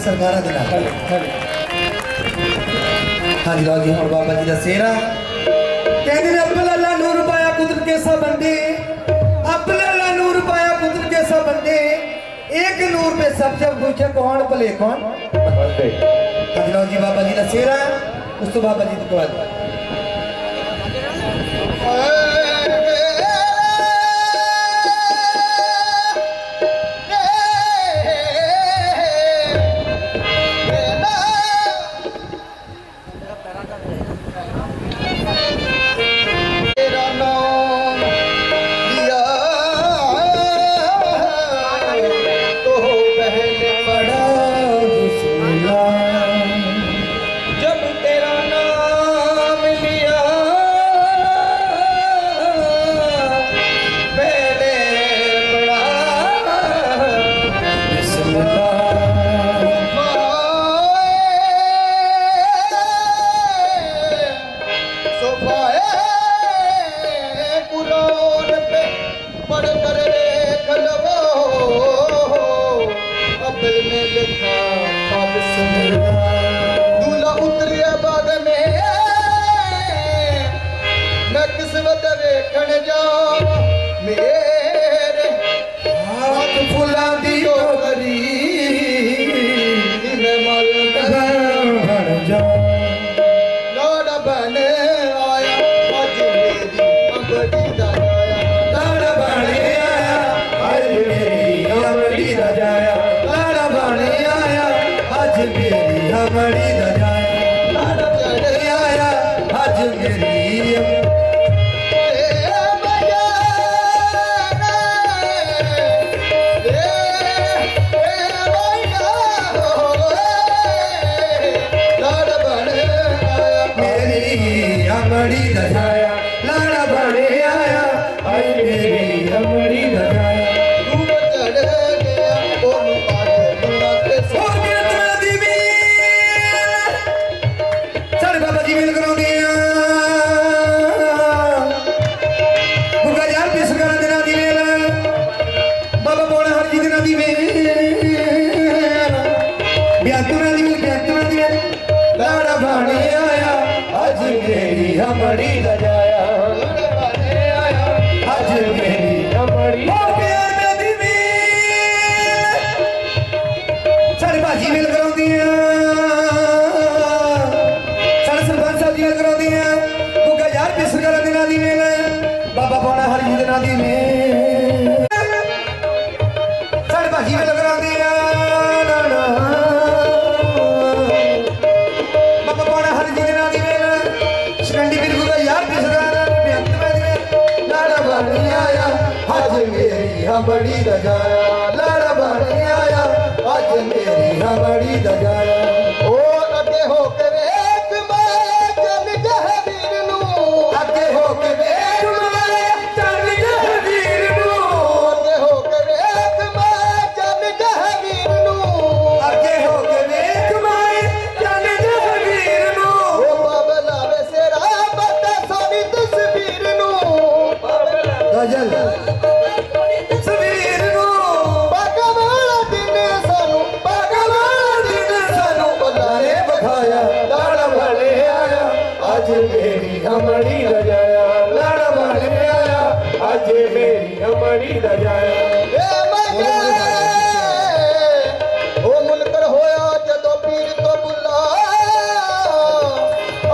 सरकारा दे नाल। हाँ जी लो जी हुण बाबा जी दा सेरा कहंदे ने अब्बल अल्लाह नूर पाया कुदरत के सब बंदे, अब्बल अल्लाह नूर पाया कुदरत के सब बंदे, एक नूर पे सब जब पूछे कौन भले कौन बंदे। हाँ जी लो जी बाबा जी दा सेरा उस तो बाबा जी को बाद बड़ी दजाया लाड़ा बने आया आज मेरी हाँ बड़ी दजाया ओ अगे हो के वेख मैं चल जहवीर नू अगे हो के वेख मैं चल जहवीर नू अगे हो के वेख मैं चल जहवीर नू अगे हो के वेख मैं चल जहवीर नू ओ बाबला वे सेरा बता सोनी तस्वीर नू बाबला गजल हमारी रजाया लाड़ा बने आया आज मेरी हमारी रजाया ओ मुनकर होया जदों पीर तो बुला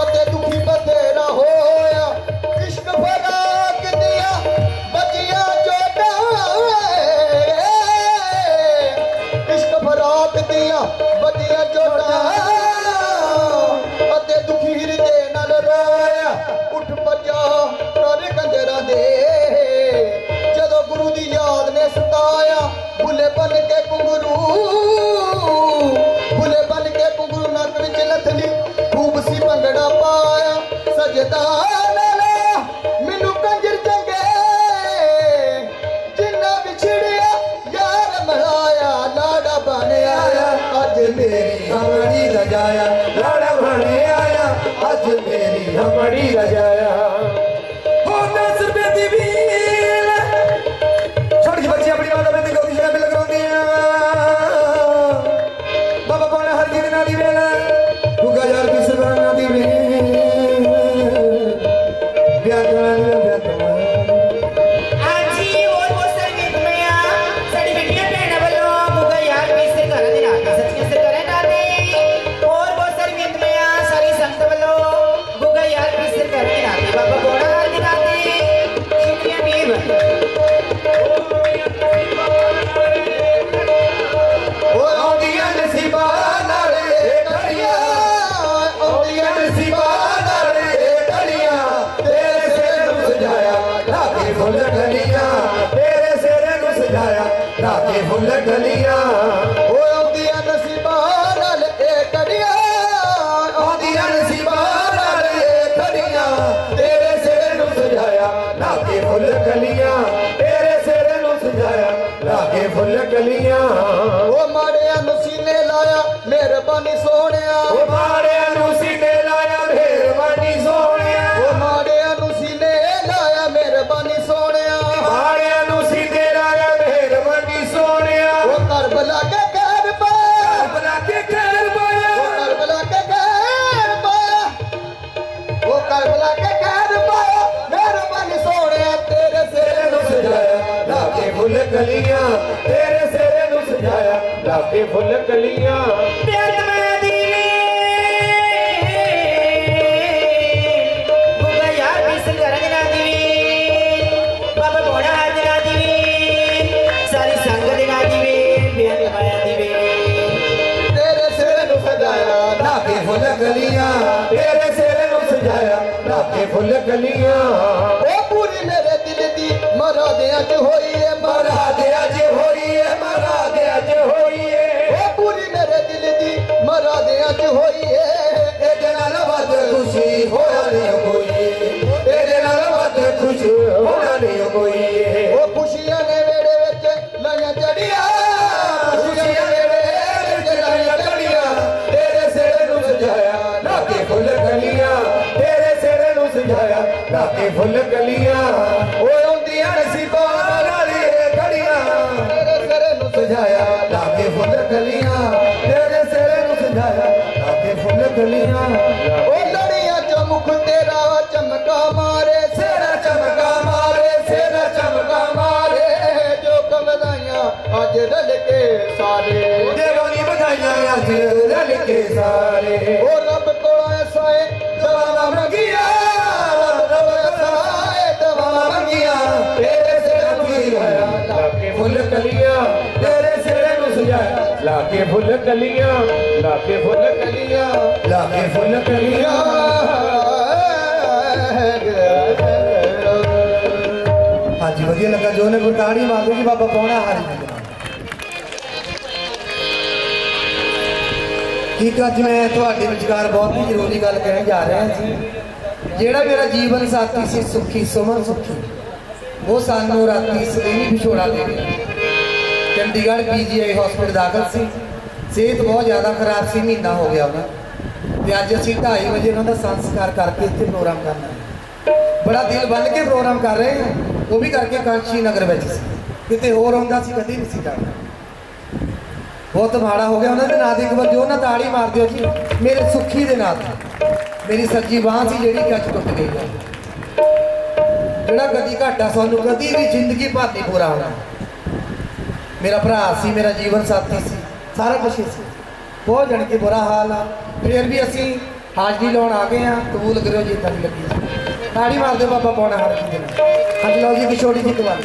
अते दुखी बतेरा होया इश्क फराक दिया बचिया चोटा इश्क फराक दिया बचिया चोटा अते दुखी हृदय उठ बजा कर कंजरा दे जदों गुरु दी याद ने सताया भुले बन के कुंगरू नक विच नथली खूब सी भंगड़ा पाया सजदा मैनू कंजर चंगे जिन्ना बिछड़िया यार मनाया लाड़ा बने आया अज मेरी हमारी रजाया लाड़ा बने आया आज मेरी हमारी रजाया हो 10 रुपए दी भील छोटी बच्ची अपनी माता बहन को किसी में लगाਉਂਦੇ ਆ बाबा कौन गलियां ओ आउंदियां नसीबां नाल ए कड़ियां आउंदियां नसीबां नाल ए कड़ियां तेरे सिर नूं सजाया लाके फुल कलियां तेरे सिर नूं सजाया लाके फुल कलियां ओ माड़ियां नूं सीने लाया मेहरबानी सोहणिया ओ माड़ियां नूं सीने लाया मेहरबानी सोहणिया ओ माड़ियां नूं सीने लाया मेहरबानी सोहणिया माड़ियां नूं सीने लाया मेहरबानी सोहणिया ओ करबला के कहर पाया करबला के कहर पाया ओ करबला के कहर पाया ओ करबला के कहर पाया मेहरबानी सोहणिया तेरे सिर नूं सजाया लाके फुल कलियां तेरे सिर नूं सजाया लाके फुल कलियां गलियां तेरे सिर नूं सजाया लाके फुल गलियां ओ पूरी मेरे दिल दी मरादे अज होई है मरादे अज होई है मरादे अज होई है ओ पूरी मेरे दिल दी मरादे अज होई है एदे नाल वध खुशी होया नहीं कोई एदे नाल वध खुशी होया नहीं कोई ओ खुशियां ने वेड़े विच लाइयां चढ़ियां खुशियां ने वेड़े विच लाइयां चढ़ियां तेरे सिर नूं सजाया लाके फुल गलियां तेरे सिर नूं सजाया लाके फुल गलियां ओ आउंदियां नसीबां नाल ए घड़ियां तेरे सिर नूं सजाया लाके फुल गलियां तेरे सिर नूं सजाया लाके फुल गलियां ओ लड़ियां चमक तेरा चमका मारे सेरा चमका मारे सेरा चमका मारे जो कवदाइयां अज रल के सारे देवानी बधाइयां अज रल के सारे ओ रब कोला ऐसा है दवा मंगिया रब ऐसा है दवा मंगिया तेरे सिर नूं सजाया लाके फुल कलियां तेरे सिर नूं सजाया लाके फुल कलियां लाके फुल कलियां लाके फुल कलियां हाँ जी वधिया लगा जो ने गुरताड़ी मांगो जी बाबा पौना हारी ठीक अज मैं तुहाडे विचकार बहुत ही जरूरी गल कहन जा रहा जी जेड़ा मेरा जीवन साथी सी सुखी सुमन सुखी वो सानू राती सवेरे विछोड़ा दे गया चंडीगढ़ PGI हॉस्पिटल दाखिल सी सेहत बहुत ज़्यादा खराब सी महीना हो गया उन्हें अज असीं 2:30 बजे उन्होंने संस्कार करके इत्थे प्रोग्राम करना बड़ा दिल बन के प्रोग्राम कर रहे हैं वो भी करके कांची नगर में कितने होर आउंदा सी कदी नहीं सी जाना बहुत माड़ा हो गया उन्होंने ना एक बार जो ना ताड़ी मार दियो जी मेरे सुखी दे नाल मेरी सज्जी बांह सी जिहड़ी कच टुट गई है जिहड़ा कदी घाटा सानू कदी भी जिंदगी भर नहीं पूरा होना मेरा भरा सी मेरा जीवन साथी सी सारा कुछ ही सी बहुत जन के बुरा हाल आ फिर भी असी हाजरी लाउण आ गए हैं कबूल करो जी इतना लगी ताड़ी मार दो बाबा पौना हार की देना हाँ लो जी किशोरी जी कवाल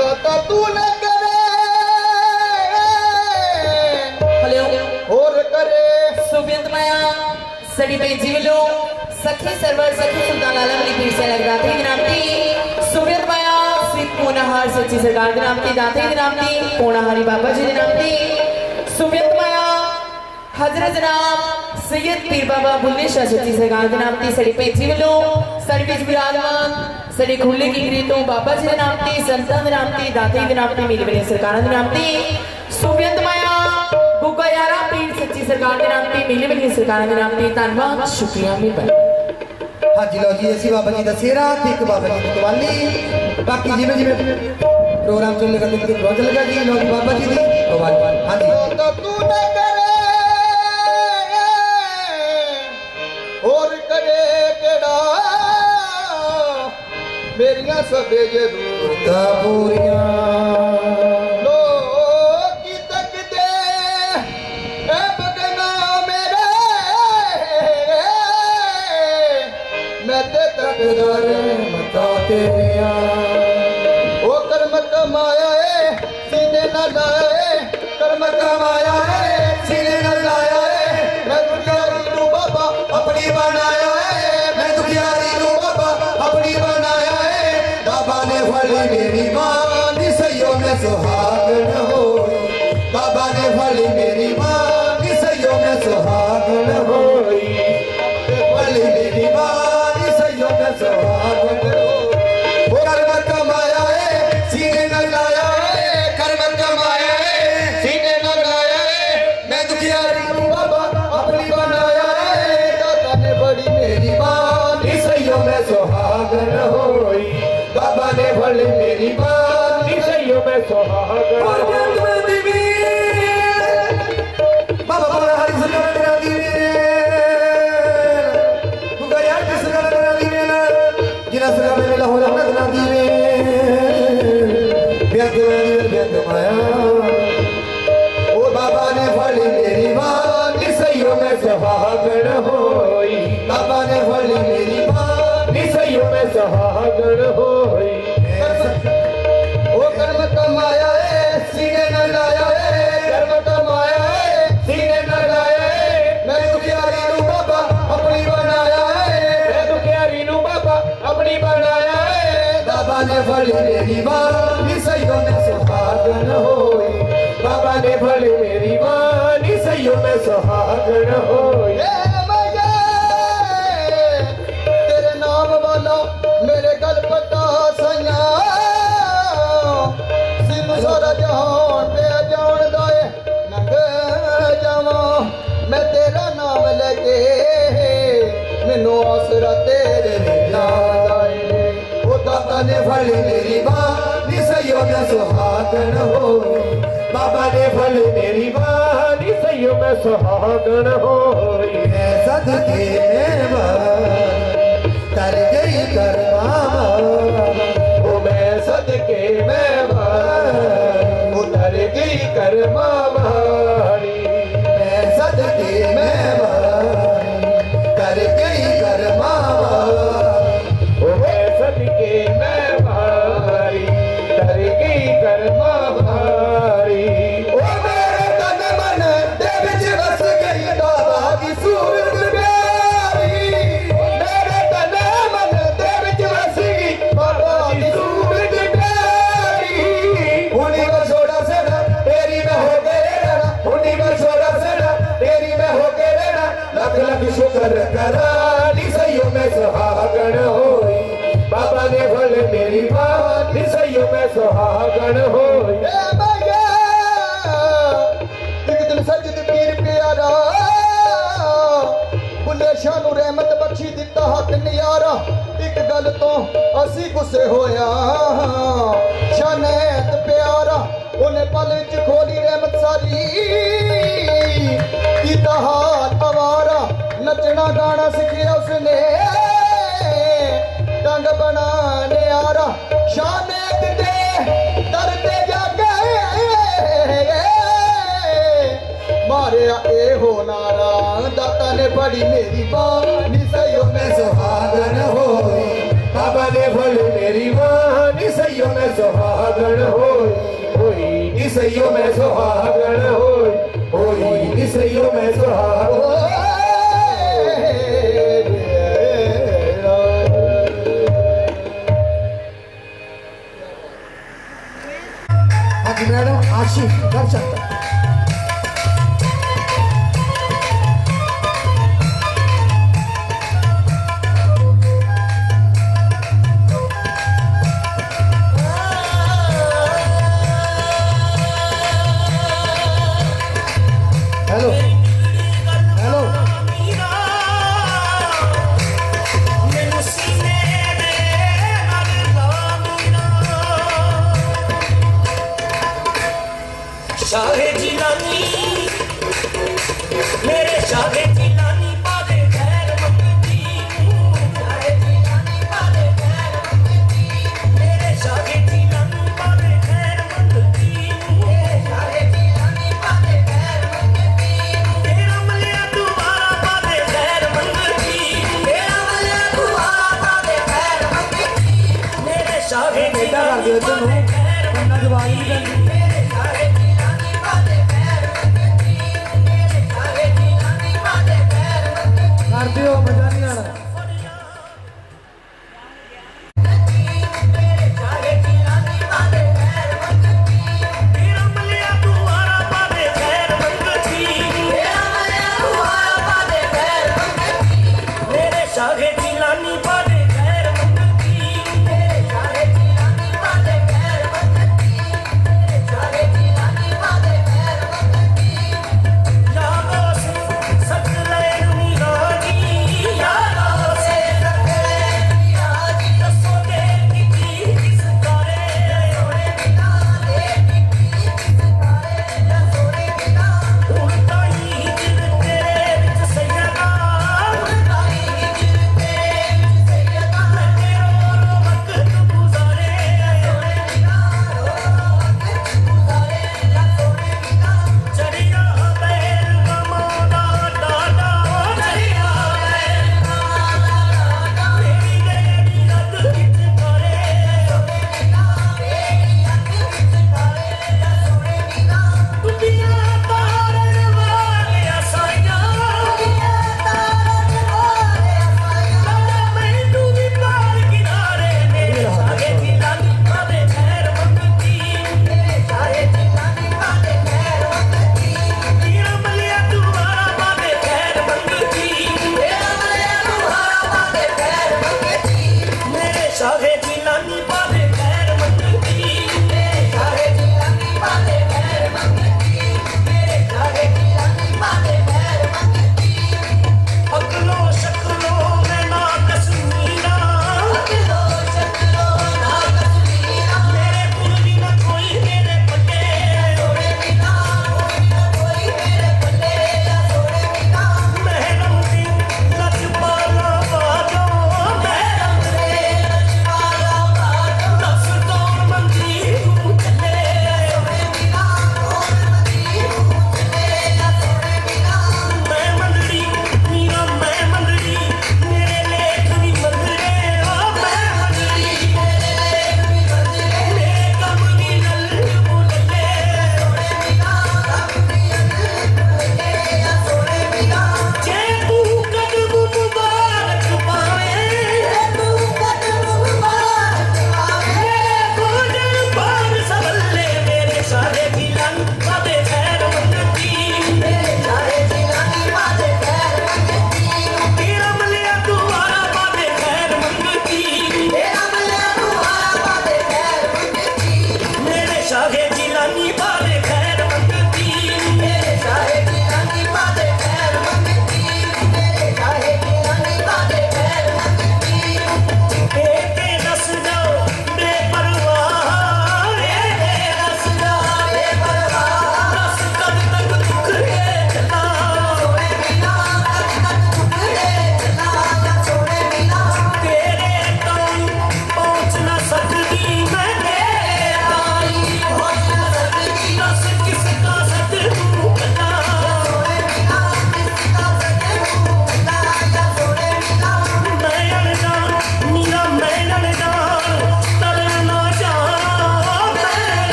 दाता तू न करे और करे सुबिंद माया सड़ी बेजी वलो सखी सरवर सखी सुल्तान आलम दी पीर से लगदाते दी नामती सुबिंद माया सिद्ध कोनाहार सच्ची सरकार दी नामती दाते दी नामती कोनाहारी बाबा जी दी नामती सुबिंद माया हजरत जनाब सैयद पीर बाबा बुल्ले शाह सच्ची सरकार दी नामती सड़ी बेजी वलो सड़ी बिच विराजमान सड़ी खुले की गिरी तो बाबा जी दी नामती संतां दी नामती दाते दी नामती मिली बनी सरकारां दी नामती सुबिंद माया बुका यारा पीर सच्ची सरकार के नाम पे मिली बनी सरकार के नाम पे धन्यवाद शुक्रिया मेहरबानी हाँ जी लो जी ऐसी बाबा जी का सेरा एक बाबा जी की कवाली बाकी जिमें जिमें प्रोग्राम चलने का दिन बहुत चलेगा जी लो जी बाबा जी की कवाली हाँ जी तो तू न करे और करे केड़ा मेरियां सबे जरूरतां पूरियां ओ कर्म कमाया है सीने न लाया कर्म कमाया है सीने न लाया है मैं दुखियारी नू बाबा अपनी बनाया है मैं दुखियारी नू बाबा अपनी बनाया है बाबा ने फड़ी मेरी मां दी सैयो में सुहाग सुहागन होई भली मेरी मां सैयों में सुहागन होई। वो कर्म कमाया है सीने न लाया है, कर्म कमाया है सीने न लाया है। मैं दुखियारी हूँ बाबा अपनी बनाया है, दादा ने बड़ी मेरी मां सैयों में सुहागन होई। बाबा ने भली मेरी मां सैयों में सुहागन होई। बाबा बोला हरि सुना तेरा दीवे तू गया किस का तेरा दीवे जिना सगा मेरे लाहौर अपना तेरा दीवे व्यंग माया। ओ बाबा ने भली मेरी मां सैयों में सुहागन होई। बाबा ने भली मेरी मां सैयों में सुहागन होई। ओ कर्म कमाया है सीने न लाया है, कर्म कमाया है सीने न लाया है। मैं दुखियारी नू बाबा अपनी बनाया है, मैं दुखियारी नू बाबा अपनी बनाया है। बाबा ने भली मेरी मां सैयों में सुहागन होई। बाबा ने भली मेरी मां सैयों में सुहागन होई। तेरे नाम वाला मेरे गल पता सैया सारा जहान पे जान दाए नंग जावा। मैं तेरा नाम लेके मैनू आसरा तेरे नाम आए। ओ दादा ने भली मेरी मां सैयों में सुहागन होई। बाबा ने भली मेरी मां सैयों में सुहागन होई। मैं सदके में तर गई कर्मा, ओ मैं सदके में उतर गई कर्मा भारी। मैं सदके में कर गई कर्मा भारी। ओ मैं सदके में भारी कर गई कर्मा भारी। ओ मेरे तन मन दे विच वस गई बाबा दी सूरत प्यारी। मेरे तन मन दे विच वस गई बाबा दी सूरत प्यारी। उन्हीं को छोड़ा सेना तेरी में हो गए रहना, उन्हीं को छोड़ा सेना तेरी में हो गए रहना। लख लख शुक्र करा सैयों में सुहागन होई। बाबा ने भले मेरी मां सैयों में सुहागन होई। एक दिन सजद पीर प्यारा बुले शाह नू रहमत बख्शी दिता हक नियारा। एक गल तो असी गुस्से होया शानैत प्यारा, उन्हें पल च खोली रहमत सारी कीता हाल अवारा। नचना गाना सिखिया उसने डंग बनाने आरा। शानैत दे दर ते जाके मारिया ए हो नारा। दाता ने बड़ी मेरी मां सैयों में सुहागन होई। बाबा ने भली मेरी मां सैयों में सुहागन होई। सैयों में सुहागन होई। सैयों में सुहागन। मैडम आशिफ कर सकता हेलो हेलो शाहे जिलानी मेरे शाहे जिलानी पादे खैर मंगती। शाहे जिलानी पादे खैर मंगती। मेरे शाहे जिलानी पादे खैर मंगती। मेरे शाहे जिलानी पादे खैर मंगती। तेरा मलिया दोबारा पादे खैर मंगती। तेरा मलिया दोबारा पादे खैर मंगती। मेरे शाहे जिलानी पादे खैर मंगती। मेरे शाहे जिलानी पादे शाहे जिलानी पादे खैर मंगती मेरे शाहे जिलानी पादे खैर मंगती मेरे शाहे जिलानी पादे खैर मंगती यादों से सच लेनी राजी यादों से सच लेनी राजी दसो दे की किस करे सोने बिना दे की किस करे सोने बिना उड़ता ही दिल तेरे विच सैयदा उड़ता ही दिल तेरे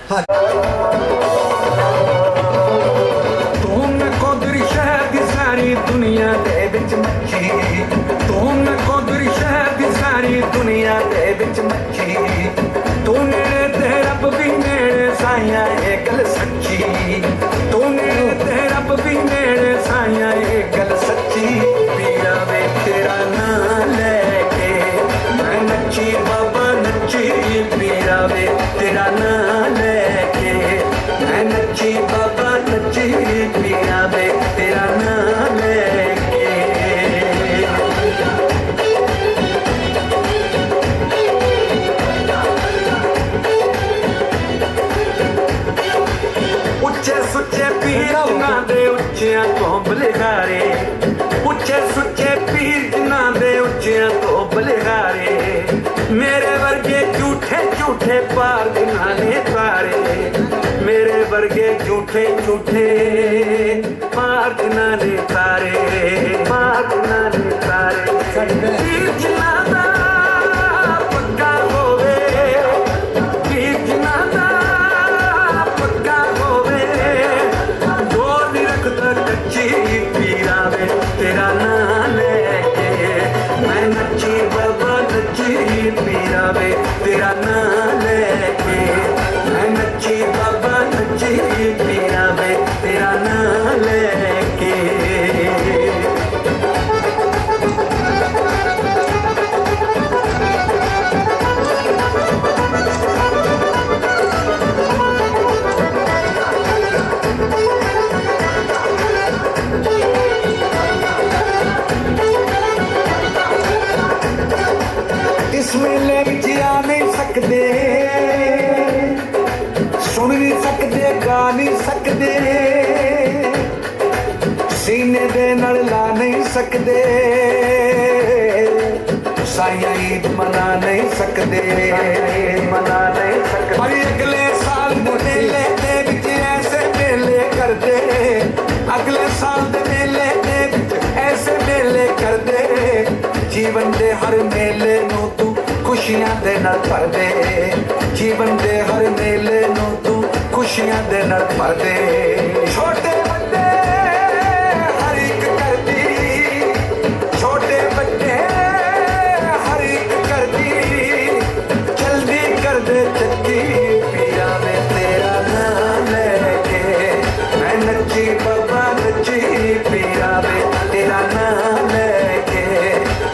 हाँ तू नकोदरी शहर दी सारी दुनिया दे विच मच्छी तू नकोदरी शहर दी सारी दुनिया दे विच मच्छी तू नेड़े ते रब भी नेड़े साइया ये गल सच्ची तू नेड़े ते रब भी नेड़े साइया ये गल सच्ची पीरा वे तेरा नाम लेके मैं नच्ची बाबा नच्ची पीरा वे तेरा नाम लेके मैं नच्ची बाबा नच्ची पीरा वे तेरा नाम लेके उच्चे सुच्चे पीर जिन्ना दे उच्चियां तो बलिहारे उच्चे सुच्चे पीर जिन्ना दे उच्चियां तो बलिहारे मेरे वर्गे झूठे झूठे पार जिन्ना ने तारे मेरे वर्गे झूठे झूठे पार जिन्ना ने तारे पार जिन्ना ने तारे पीर जिन्ना दा पक्का होवे पीर जिन्ना दा पक्का होवे डोर नी रखदा कच्ची पीरा वे तेरा नाम लेके मैं नच्ची बाबा नच्ची पीरा वे तेरा नाम लेके मैं नच्ची बाबा नच्ची पीरा वे तेरा नाम लेके इस मेले विच आ नहीं सकते सुन नहीं सकते गा नहीं सकते सीने दे नाल ला नहीं सकते साइया ईद मना नहीं सकते मना नहीं सकते पर अगले साल दे मेले दे विच ऐसे मेले करदे अगले साल दे मेले दे विच ऐसे मेले करदे जीवन दे हर मेले नू तू खुशियां दे नाल भर दे जीवन दे हर मेले नू तू खुशियां दे नाल भर दे छोटे बड़े हर एक करदी छोटे बड़े हर एक करदी जल्दी कर दे चक्की पिया वे तेरा नाम लेके मैं नच्ची बाबा नच्ची पिया वे तेरा नाम लेके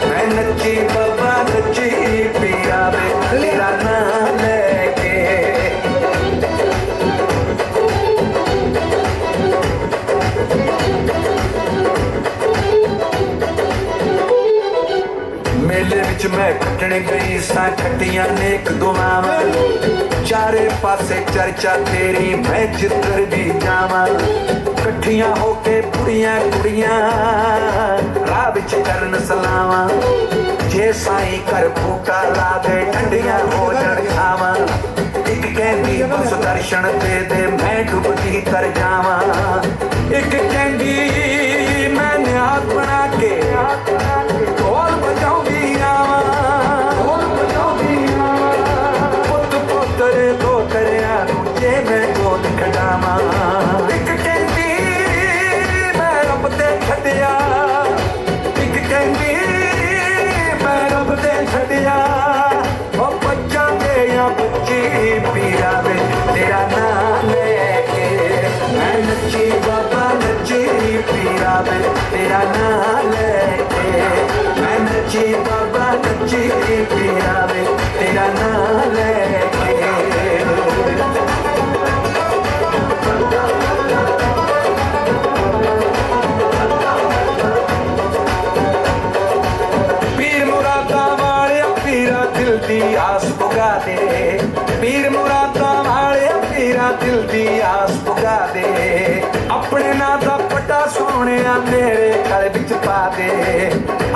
मैं नच्ची बाबा नच्ची पिया वे तेरा नाम लेके मेले विच मैं कटण गई सा खटियां नेक दुआवां चारे पासे चर्चा तेरी मैं जिधर भी जावां कट्ठियां होके बुढ़ियां कुड़ियां राह विच करन सलावां जे साईं कर बूटा ला दे ठंडियां हो जण छावां एक कहंदी बस दर्शन दे दे मैं डुबकी तर जावां एक कहंदी मैं न्यात बना के ढोल बजाऊंगी आवां पुत पोतरे दो करिया जे मैं गोद खड़ावां एक कहंदी मैं रब ते छड्डिया एक कहंदी मैं रब ते छड्डिया ओ बच्चा ते या बच्ची पीरा वे तेरा नाम लेके मैं नच्ची बाबा नच्ची पीरा वे तेरा नाम लेके मैं नच्ची बाबा नच्ची पीरा वे तेरा नाम लेके पीर मुरादा वाले पीरा दिल दी आस पुगा दे पीर मुरादा वाले पीरा दिल दी आस पुगा दे अपने ना दा पटा सोने मेरे गल विच पा दे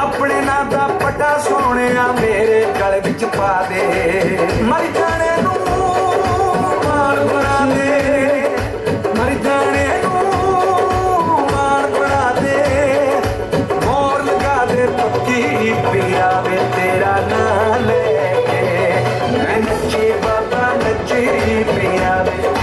अपने ना दा पटा सोने मेरे गल विच पा दे मर जाने नू मार बना दे मर जाने नू मार बना दे मोर लगा दे पक्की पिया वे तेरा नाम लेके मैं नच्ची बाबा नच्ची पिया वे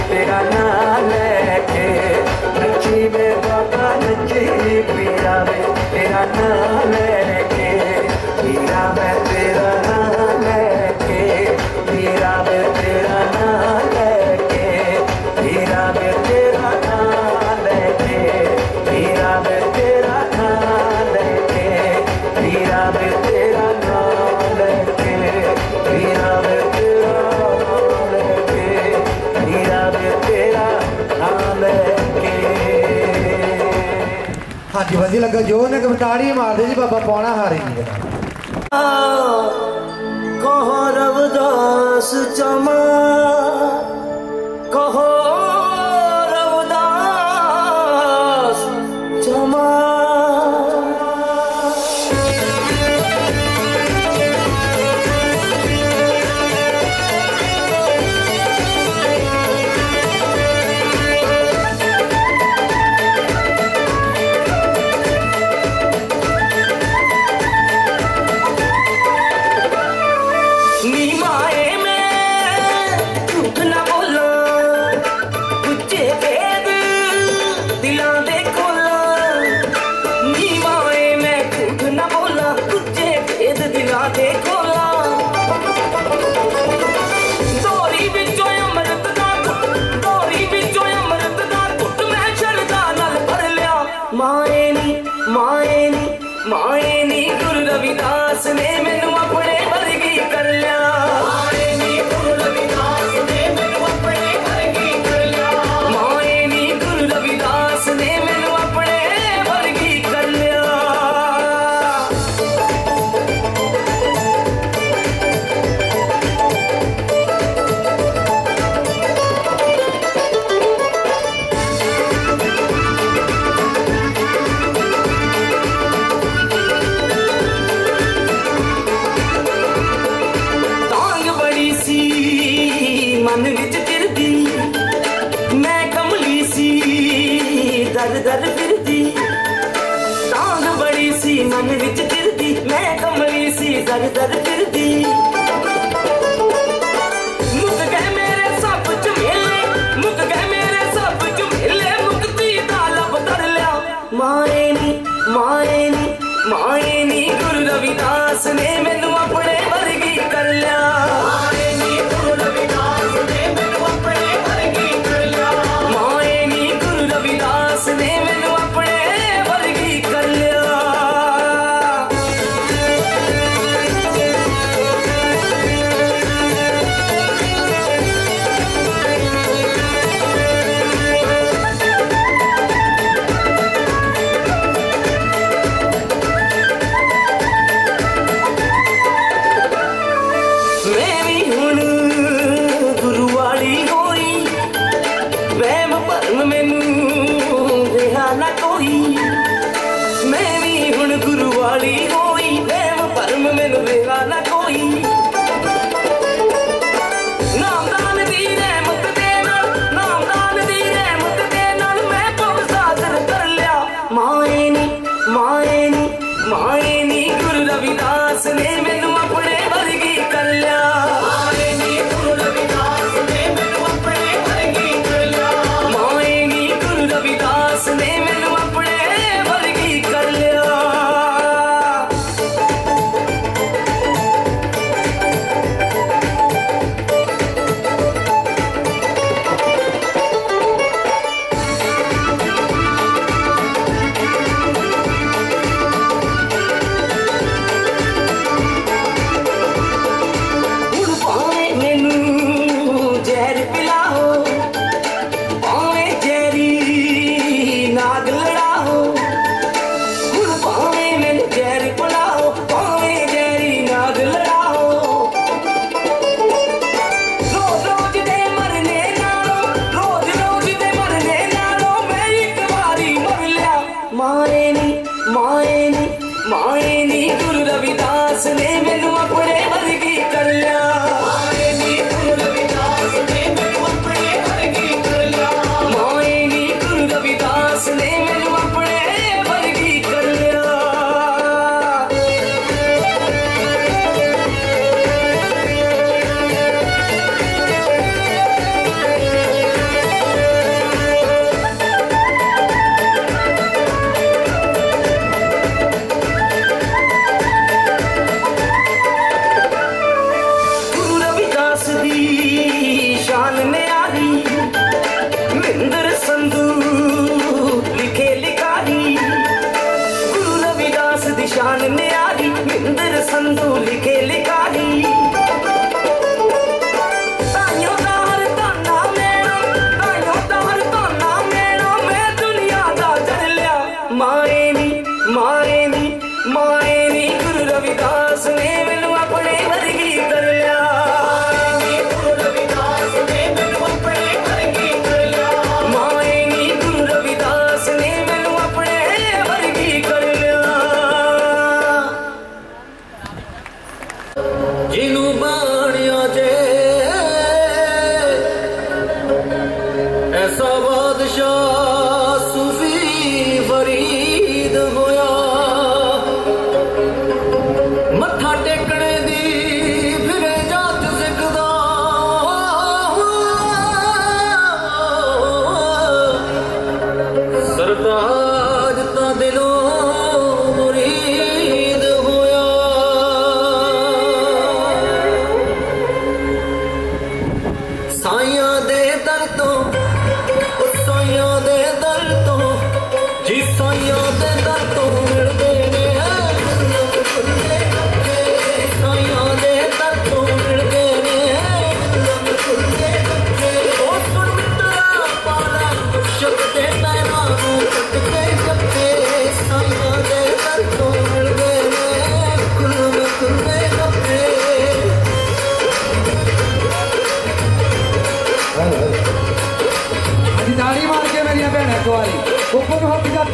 लगा जो ने कबताड़ी मार दी जी बाबा पौना हारी जी कहो रवदास चमा कहो रवदास चमा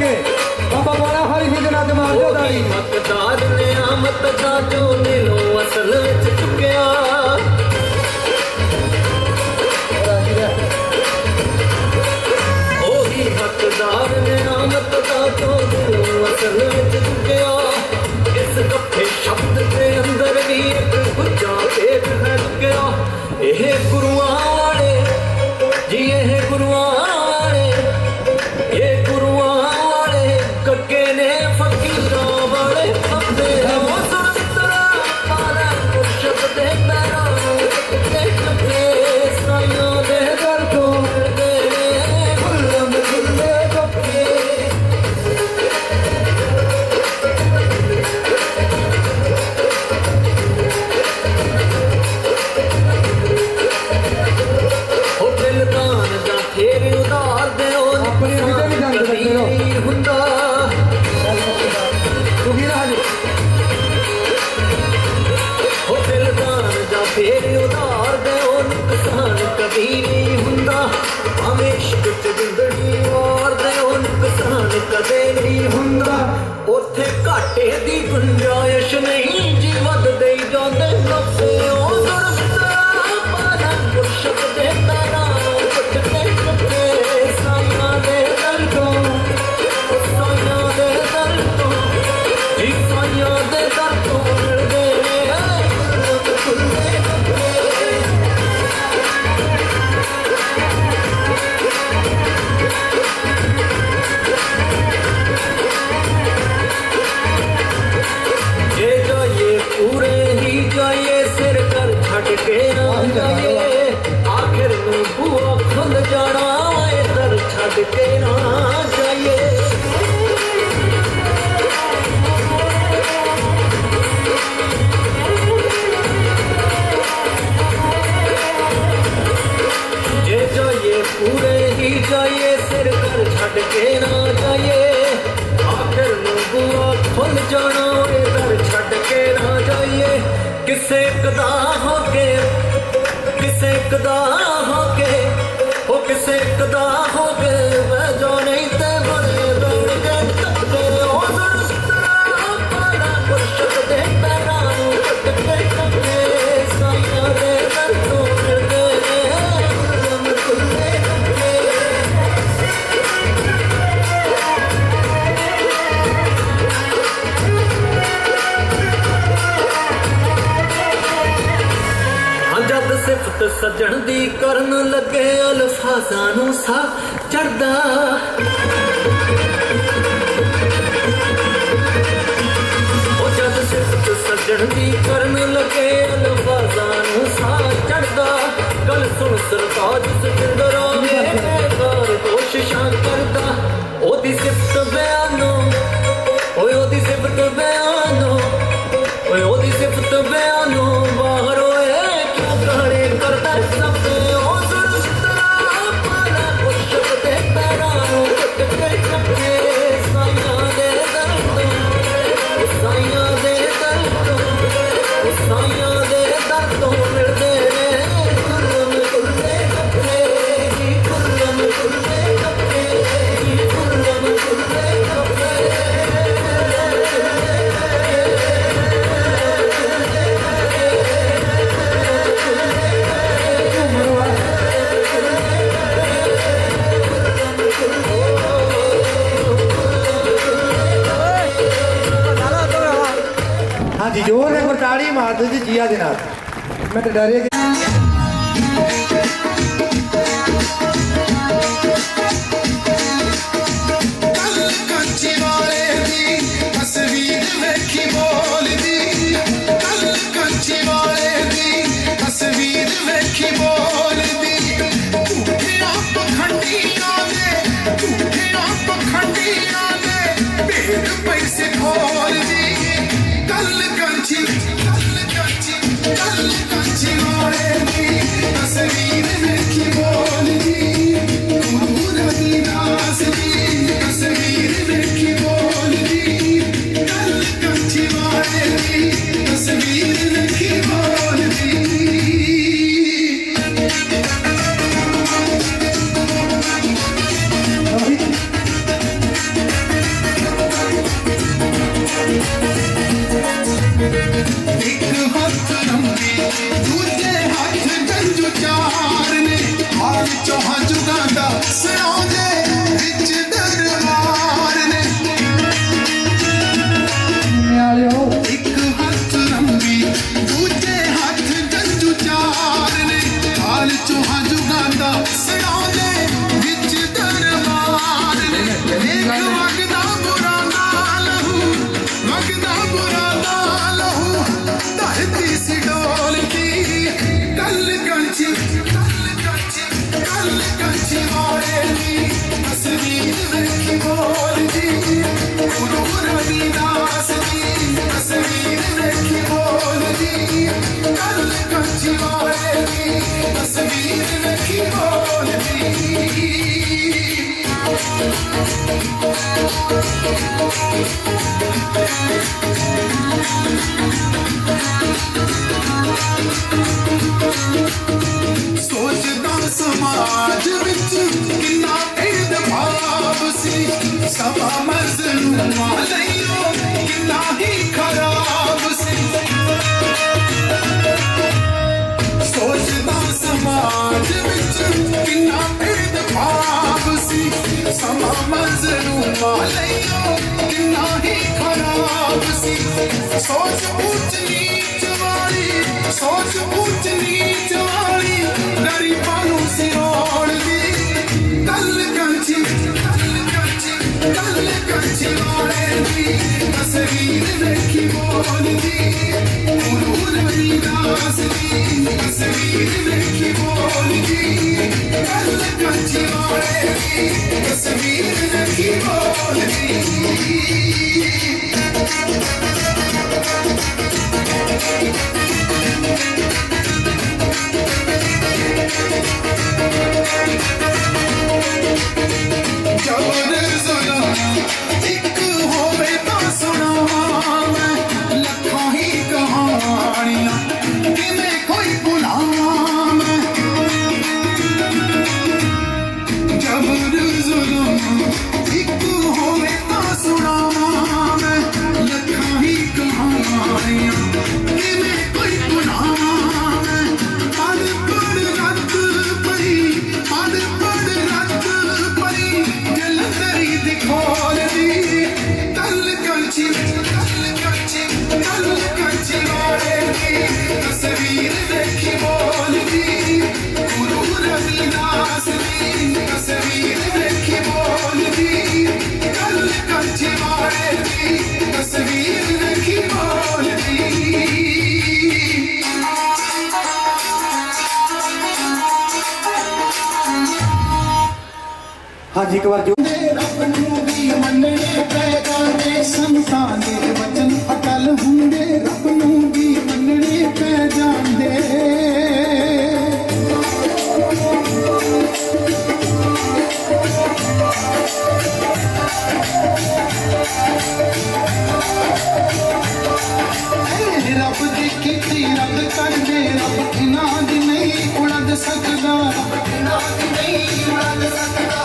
के बाबा बड़ा हरी ही जना के मार दो दाड़ी हकदार ने आमत दा जो दिलों असल विच चुकिया ओही हकदार ने आमत दा जो दिलों असल विच चुकिया इस गप्फे शब्द के अंदर भी एक गुज्जा पेट है चुकिया यह गुरुआं वाले जी यह गुरुआं वाले ये गुरुआं वाले कक्के ने फकीरां वाले अपने सुनतरा पारा मुर्शद दे पैरां ते कक्के साइयां दे दर तो मिलदे गुल्लम गुल्ले कक्के कदे नहीं हुंदा उथे घाटे दी गुंजाइश नहीं जी वध दे जांदे नफे ओ सुरता पाना मुर्शद दे तारा कटके कटके साइयां दे दर तो साइयां दे दर तो जी साइयां दे दर तो मिलदे खुले पूरे ही जाइए सिर कर छट के ना जाइए आखिर में बुआ खुल जाना इधर छट के ना जाइए जे जाइए पूरे ही जाइए सिर कर छट के ना जाइए आखिर में बुआ खुल जाना इधर छट के ना जाइए किसे कदा होके किसे कदा होके हो किसे कदा होके वह जो नहीं ते बड़े बड़े तकते ओ सुरता पारा मुर्शद दे पैरां कटके कटके साइयां दे दर तो मिलदे गुल्लम गुल्ले कटके जद सिफत सजण दी करन लगे अल्फाज़ां नूं सा चढ़दा ओ जद सिफत सजण दी करन लगे अल्फाज़ां नूं सा चढ़दा गल सुन सरताज सिकंदरा मेरे कार कोशिशां करदा ओदी सिफत बयानो ओए ओदी सिफत बयानो ओए ओदी सिफत बयानो बाहर करता सबसे ओ सुरता पारा मुर्शद दे पैरां कटके कटके साइयां दे दर तो साइयां दे दर तो साइयां दे दर तो मिलदे गुल्लम गुल्ले कपड़े गुल्लम गुल्ले कपड़े गुल्लम गुल्ले कपड़े हाँ जी जोर ने ताड़ी मार दो जी जिया दे नाल मैं तो डरे एक हाथ लंबी दूजे हाथ गंजू चार ने हाल चौहा जुगांदा सौंदे विच दरबार ने एक हाथ लंबी दूजे हाथ गंजू चार ने हाल चौहा जुगांदा सौंदे विच दरबार ने एक वगदा बुरा ना लहू वगदा बुरा ना लहू धरती सी डोलती कल कंची वाले दी तस्वीर देखी बोलती गुरु रविदास दी तस्वीर देखी बोलती कल कंची वाले दी तस्वीर देखी बोलती सोचदा समाज विच किन्ना भेदभाव सी सभा मजलूमा लईओ किन्ना ही खराब सी सोचदा समाज विच किन्ना भेदभाव सी सभा मजलूमा लईओ किन्ना ही खराब सी सोच ऊंच नीच वाली सोच ऊंच नीच वाली गरीबां नूं सिरोड़ दी कल कंची वाले दी तस्वीर देखी बोलदी गुरु रविदास दी तस्वीर देखी बोलदी कल कंची वाले दी तस्वीर देखी बोलदी जबर जुल्म एक होवे तां सुणावां मैं लखां ही कहानियां किवें कोई भुलावां मैं जबर जुल्म एक होवे तां सुणावां मैं लखां ही कहानियां किवें कोई भुलावां मैं पढ़ पढ़ रत पई पढ़ पढ़ रत पई जलंधरी दिखोल दी कल कंची वाले दी तस्वीर देखी बोल दी गुरु रविदास दी तस्वीर देखी बोल दी कल कंची वाले दी तस्वीर देखी बोल दी हाँ जी एक बार जो रब नूं भी मन्नणे पै जांदे संतां दे वचन अटल हुंदे रब नूं भी मन्नणे पै जांदे रब दी कीती रब कर दे रब इन्हां दी नहीं उड़द सकदा इन्हां दी नहीं उड़द सकदा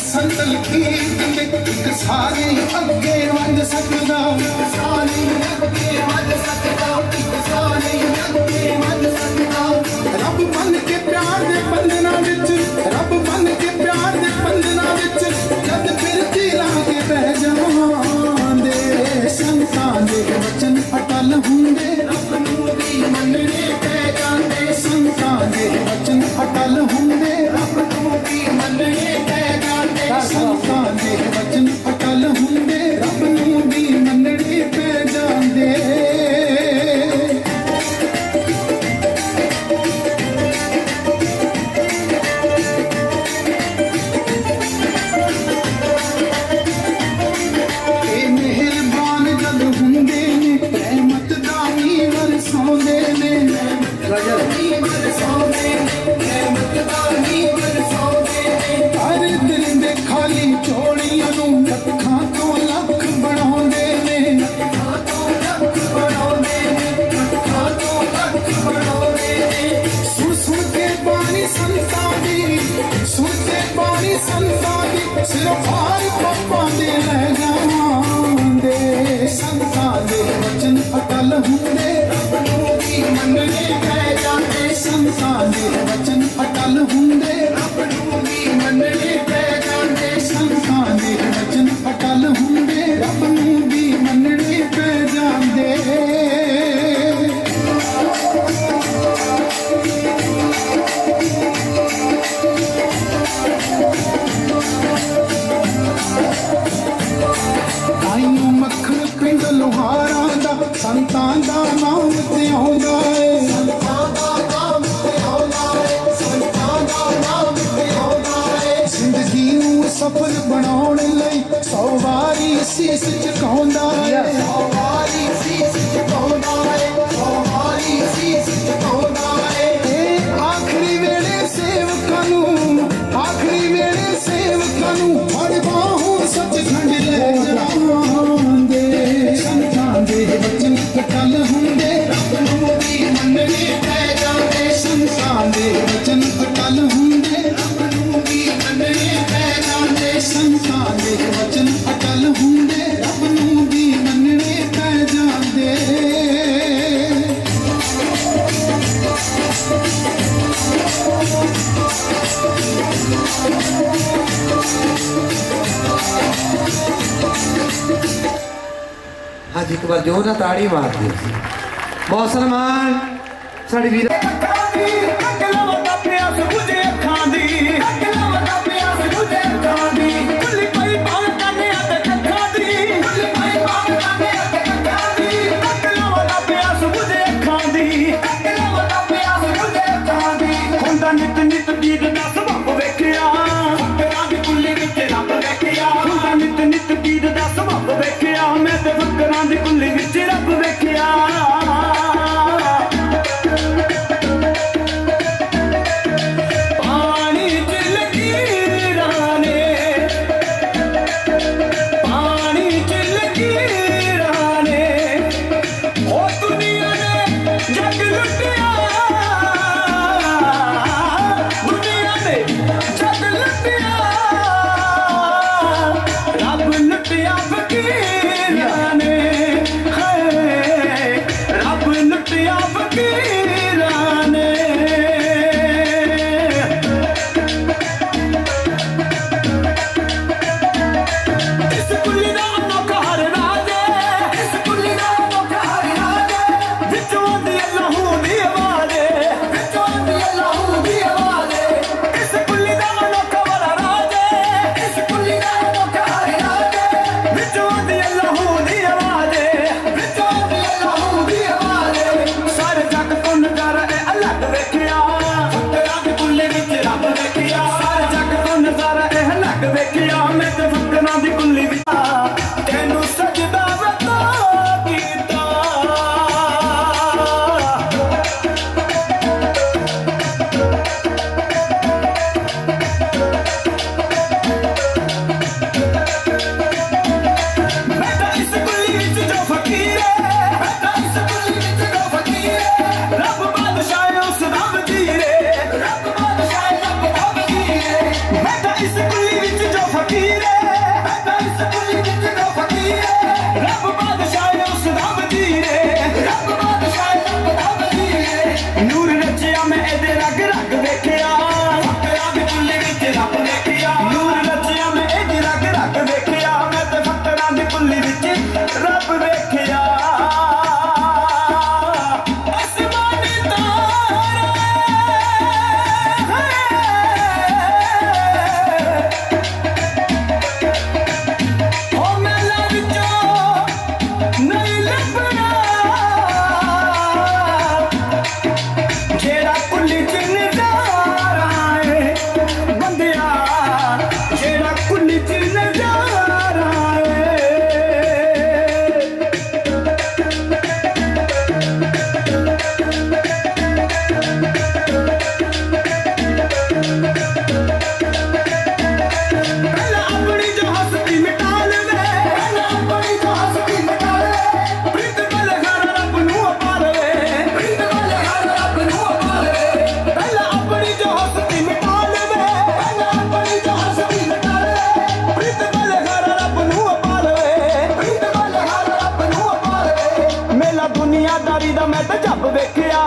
संतल की सारे अगे वध सकदा सारे अगे वध सकदा सारे अगे वध सकदा रब बन के प्यार दे बंधना विच रब बन के प्यार दे बंधना विच जद फिर दिलां के बह जांदे संतां दे वचन अटल हुंदे रब नूं भी मन्नणे पै जांदे संतां दे वचन अटल हुंदे रब नूं भी मन्नणे पै जांदे संतां दे वचन अटल हुंदे रब नूं भी मन्नणे पै जांदे मेहरबान जद हुंदे ने रहमत दा नीवर सौंदे ने हर दिल दे खाली चोड़ियां नूं लखां तो लख बनाउंदे ने सुन सुन के बाणी संतां दी सुन के बाणी संतां दी सिर्फ हार पप्पा दे रह जावांदे ਸੰਤਾਂ ਦਾ ਨਾਮ ਤੇ ਆਉਂਦਾ ਏ ਸੰਤਾਂ ਦਾ ਨਾਮ ਤੇ ਆਉਂਦਾ ਏ ਸੰਤਾਂ ਦਾ ਨਾਮ ਤੇ ਆਉਂਦਾ ਏ ਜ਼ਿੰਦਗੀ ਨੂੰ ਸਫਲ ਬਣਾਉਣ ਲਈ 100 ਵਾਰੀ ਸੀਸ ਝੁਕਾਉਂਦਾ ਏ 100 ਵਾਰੀ ਸੀਸ ਝੁਕਾਉਂਦਾ ਏ 100 ਵਾਰੀ ਸੀਸ ਝੁਕਾਉਂਦਾ ਏ ਆਖਰੀ ਵੇਲੇ ਸੇਵਕਾਂ ਨੂੰ ਫੜ ਬਾਹੋਂ ਸੱਚਖੰਡ ਲੈ ਜਾਂਦੇ ਸੰਤਾਂ ਦੇ ਵਚਨ ਅਟਲ ਹੁੰਦੇ ਰੱਬ ਨੂੰ ਵੀ ਮੰਨਣੇ ਪੈ ਜਾਂਦੇ ਸੰਤਾਂ ਦੇ ਵਚਨ ਅਟਲ ਹੁੰਦੇ ਰੱਬ ਨੂੰ ਵੀ ਮੰਨਣੇ ਪੈ ਜਾਂਦੇ ਸੰਤਾਂ ਦੇ ਵਚਨ ਅਟਲ ਹੁੰਦੇ ਰੱਬ ਨੂੰ ਵੀ ਮੰਨਣੇ ਪੈ ਜਾਂਦੇ हाँ जी एक बार जोर ना ताड़ी मार दी बहुत सलमान साड़ी वीर नित नित गीत दा सबब वेखिया फकरां दी कुल्ली विच रब वेखिया नित नित गीत दा सबब वेखिया मैं ते फकरां दी कुल्ली विच रब वेखिया पानी च लकीरां ने पानी च लकीरां ने ओ दुनिया ने जग लुटिया जग लुटिया रब लुटिया फकीरां ने रब लुटिया फकीरां ने इस कुल्ली दा अनोखा हर राज इस कुल्ली दा अनोखा हर राज विचों दी अल्लाहू दी आवाज़ विचों दी अल्लाहू दी आवाज़ इस कुल्ली दा अनोखा बड़ा राज इस कुल्ली दा अनोखा हर राज विचों दी अल्लाहू दी आवाज़ विचों दी अल्लाहू दी आवाज़ सारे जग तो नज़ारा ए अलग वेखिया फकरां दी कुल्ली विच रब वेखिया सारे जग तो नज़ारा ए अलग वेखिया मैं ते फकरां दी कुल्ली विच तैनू सजदा वता कीता बेटा इस कुल्ली विच जो फकीर है बेटा इस कुल्ली विच जो फकीर है रब बादशाह उस दा वजीर है रब बादशाह रब दा वजीर है बेटा इस कुल्ली विच जो फकीर है बेटा इस कुल्ली विच जो फकीर है रब बादशाह उस दा वजीर है रब बादशाह रब दा वजीर है नूर रचिया मैं एदे रग रग वेखिया फकरां दी कुल्ली विच रब वेखिया नूर रचिया मैं एदे रग रग वेखिया मैं ते फकरां दी कुल्ली विच रब वेखिया आसमानी तारे ओ मेला विचों नहीं लभना जेड़ा कुल्ली च नज़ारा है बंदिया जेड़ा कुल्ली च नज़ारा है पहला अपनी जो हस्ती मिटा लेवे पहला अपनी जो हस्ती मिटा लेवे प्रीत वाले घर रब नू पालवे प्रीत वाले घर रब नू पालवे पहला अपनी जो हस्ती मिटा लेवे पहला अपनी जो हस्ती मिटा लेवे प्रीत वाले घर रब नू पालवे प्रीत वाले घर रब नू पालवे मेला दुनियादारी दा मैं ते जब वेखिया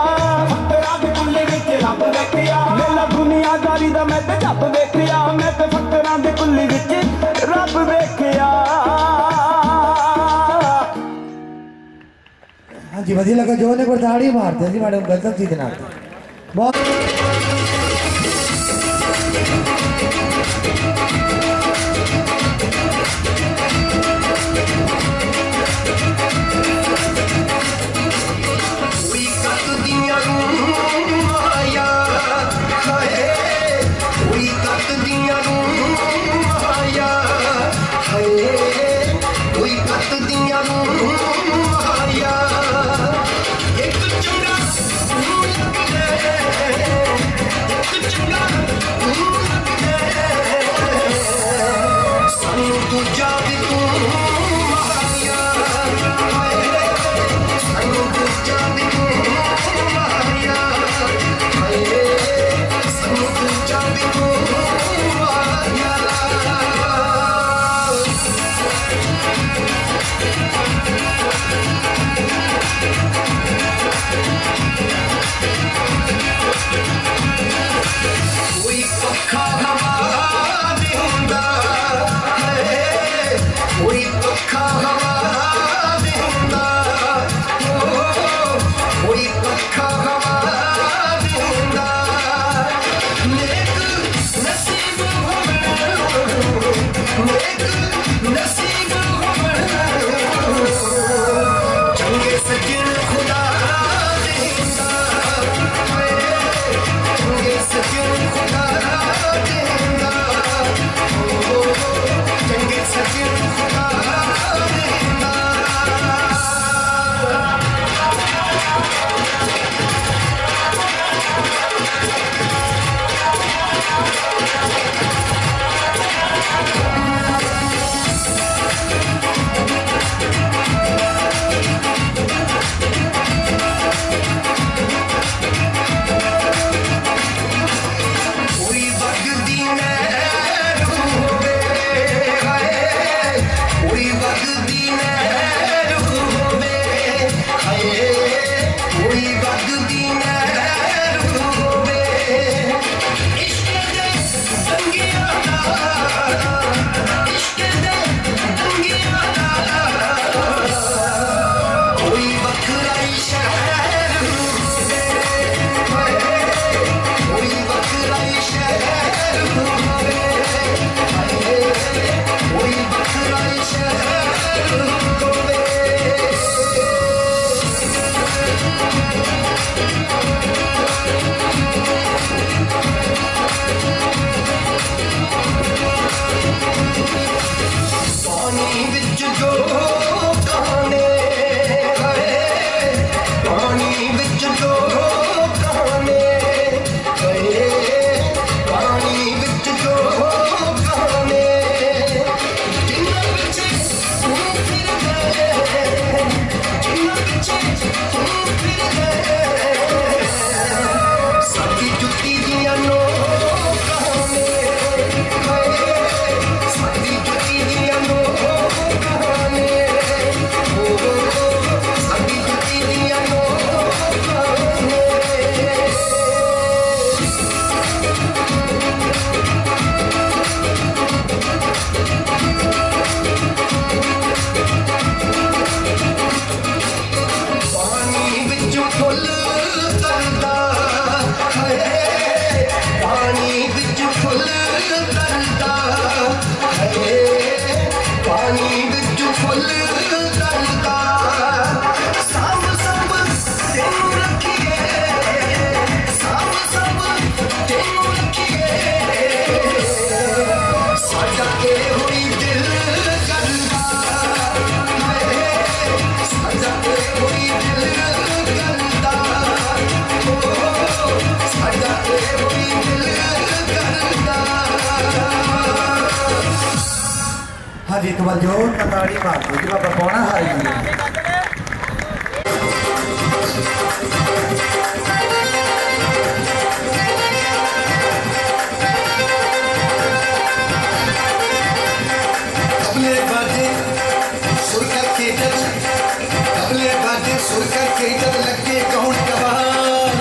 फकरां दी कुल्ली विच रब वेखिया मेला दुनियादारी दा मैं ते जब वेखिया मैं ते फकरां दी कुल्ली विच रब वेखिया हाँ जी वधिया लगा जोर ने पर ताड़ी मारते जी मैडम गजब जी जनाब बहुत एक बार जोर का ताड़ी मार दो जी बाबा पौना हार गया कबले बाजे सुर करके जब कबले बाजे सुर करके जब लगे कौन कबार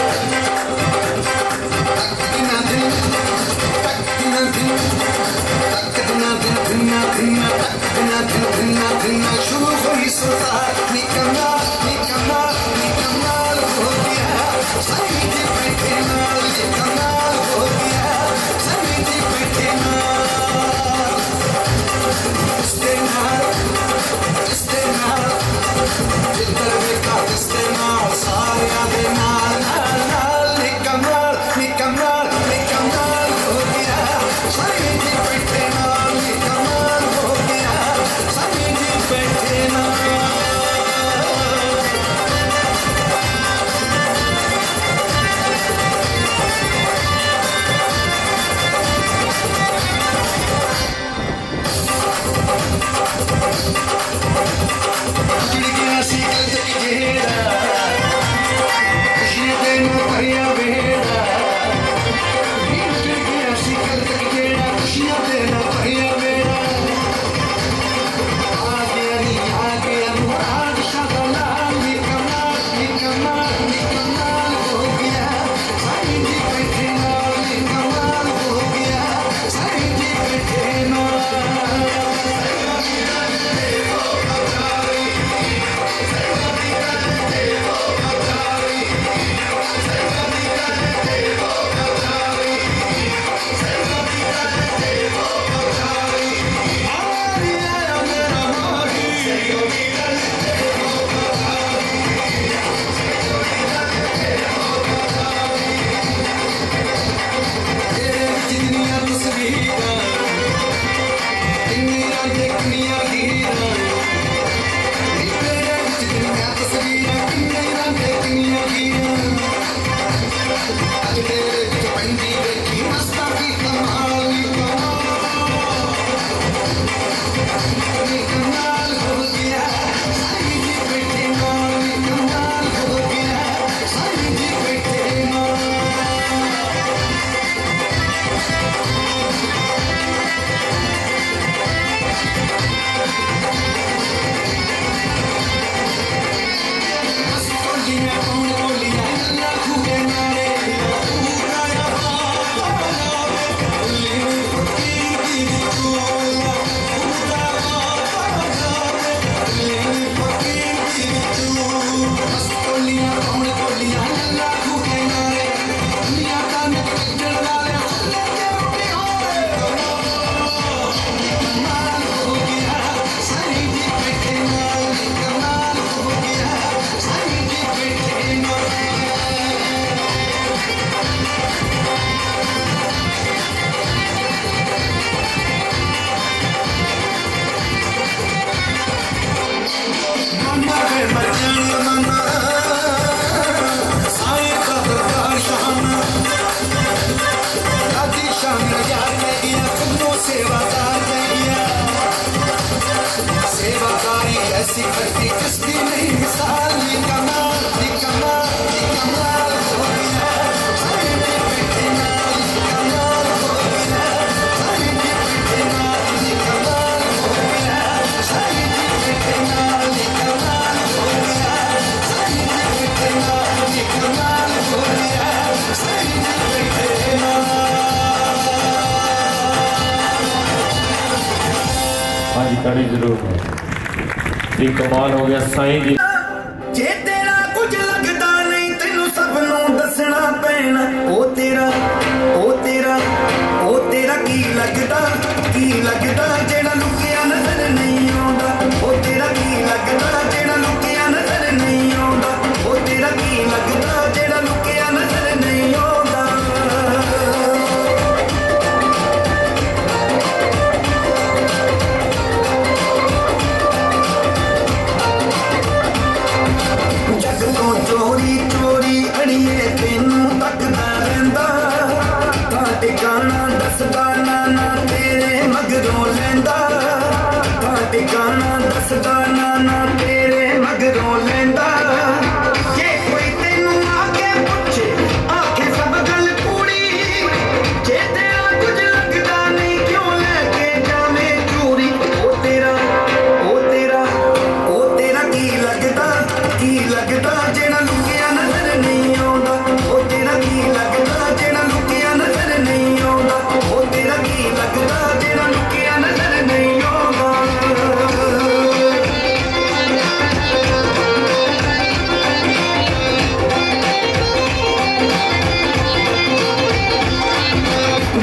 तकना दिन तकना दिन तकना दिन धिन्ना धिन्ना तकना दिन धिन्ना धिन्ना शुरू हुई सुरतार निकम्मा निकम्मा निकम्मा हो गया सही जी बैठे नाल निकम्मा हो गया सही जी बैठे नाल इस्तेमाल जिधर देखा इस्तेमाल सारे आधे नाल नाल नाल निकम्माल निकम्माल निकम्माल हो गया सही जी बैठे नाल निकम्माल हो गया सही जी बैठे नाल चिड़िया सी कल तक घेरा खुशियां तेनू भरिया बेड़ा चिड़िया सी कल तक घेरा खुशियां तेनू भरिया बेड़ा आ गया मुराद शादा लाल निकम्माल निकम्माल निकम्माल हो गया साईं जी बैठे नाल निकम्माल हो गया साईं जी बैठे नाल सेवादारी ऐसी करती किसकी नहीं मिसाल निकम्माल निकम्माल निकम्माल हो गया साईं जी बैठे नाल निकम्माल हो गया साईं जी बैठे नाल निकम्माल हो गया साईं जी बैठे नाल निकम्माल हो गया साईं जी बैठे नाल निकम्माल हो गया साईं जी बैठे नाल। हाँ जी ताड़ी जरूर कमाल हो गया साईं जी जे तेरा कुछ लगता नहीं तेनू सब नू दसना पैना ओ तेरा की लगता जेड़ा लुकिया नजर नहीं आउंदा ओ तेरा की लगता जेड़ा लुकिया नजर नहीं आउंदा ओ तेरा की लगता जेड़ा लुकिया नजर नहीं आउंदा रो लेंदा जे कोई तेनू आके पूछे आखे सब गल कूड़ी जे तेरा कुछ लगदा नहीं क्यों लेके जावे चूरी ओ तेरा की लगदा जेड़ा लुकिया नजर नहीं आउंदा ओ तेरा की लगदा जेड़ा लुकिया नजर नहीं आउंदा ओ तेरा की लगदा जेड़ा लुकिया नजर नहीं आउंदा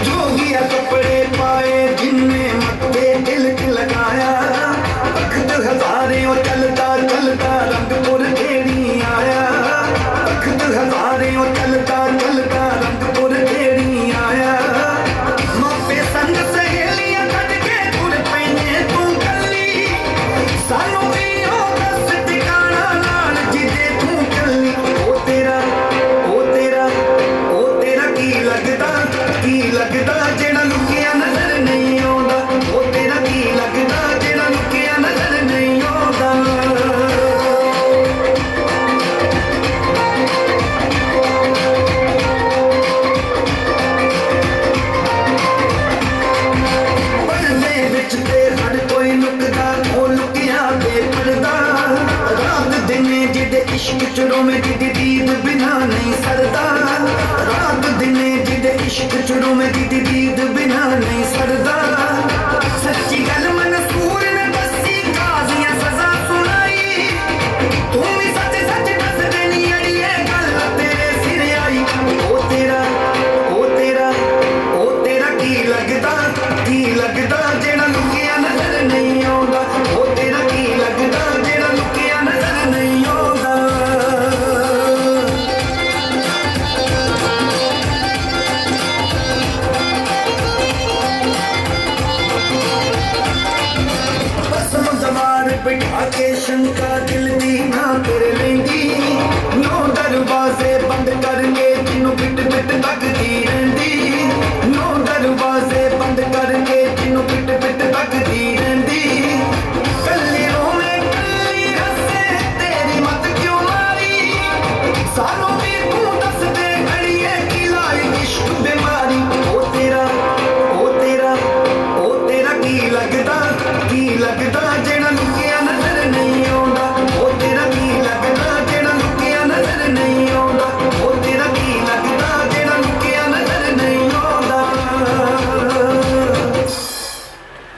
जोगिया कपड़े पाए जिनने मत्थे तिलक लगाया तख्त हजारे और चलता चलता रंगपुर खेड़ी आया तख्त हजारे और चलता चलता रंगपुर खेड़ी आया मापे संग सहेलियां कट के तुर पैने तू गली सानू भी हो दस ठिकाना नाल जिदे तू गली ओ तेरा की लगदा जेड़ा लुकिया नजर नहीं आउंदा ओ तेरा की लगदा जेड़ा लुकिया नजर नहीं आउंदा पढ़ने विच ते हर कोई लुकदा ओ लुकिया बेपरदा रात दिने जिदे इश्क चुरों में जिदी दीद बिना नहीं सरदा रात दिने जिदे इश्क चुरों में जिदी दीद बिना नहीं सरदा सच्ची गल मंसूर ने दसी काजियां सजा सुनाई तू भी सच सच दस देनी अड़िए गल तेरे सिर आई ओ तेरा की लगदा जेड़ा लुकिया नजर नहीं आउंदा ओ तेरा की लगदा जेड़ा लुकिया नजर नहीं आउंदा बिठा के शंका दिल दी ना तेरे लेंदी नौ दरवाजे बंद करके जिन्नू बिट बिट तकदी रहंदी नौ दरवाजे बंद करके जिन्नू बिट बिट तकदी रहंदी कल्ली रोवे कल्ली हंसे तेरी मत क्यों मारी सानू भी तू दस दे घड़िए की लाई इश्क बीमारी ओ तेरा की लगदा जेड़ा लुकिया नजर नहीं आउंदा ओ तेरा की लगदा जेड़ा लुकिया नजर नहीं आउंदा ओ तेरा की लगदा जेड़ा लुकिया नजर नहीं आउंदा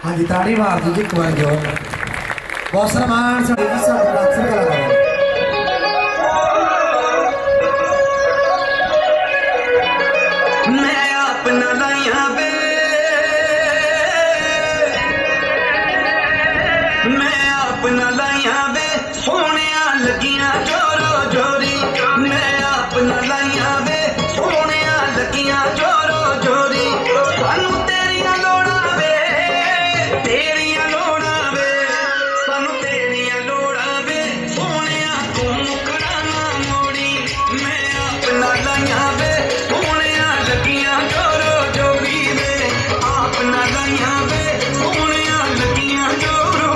हाँ जी ताड़ी मार दीजिए कुमार जो बहुत सम्मान से मैं अपना लाया बे मैं अपना लाया वे सोनिया लगियां जोरो जोरी मैं अपना लाया वे सोनिया लगियां जोरो जोरी सानू तेरियां लोड़ा वे सानू तेरियां लोड़ा वे सोनिया तू मुकरा ना मोड़ी मैं अपना लाया वे सोनिया लगियां जोरो जोरी वे अपना लाया वे सोनिया लगियां जोरो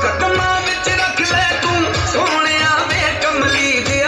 कदमां विच रख ले तू सोहणिया वे कमली दे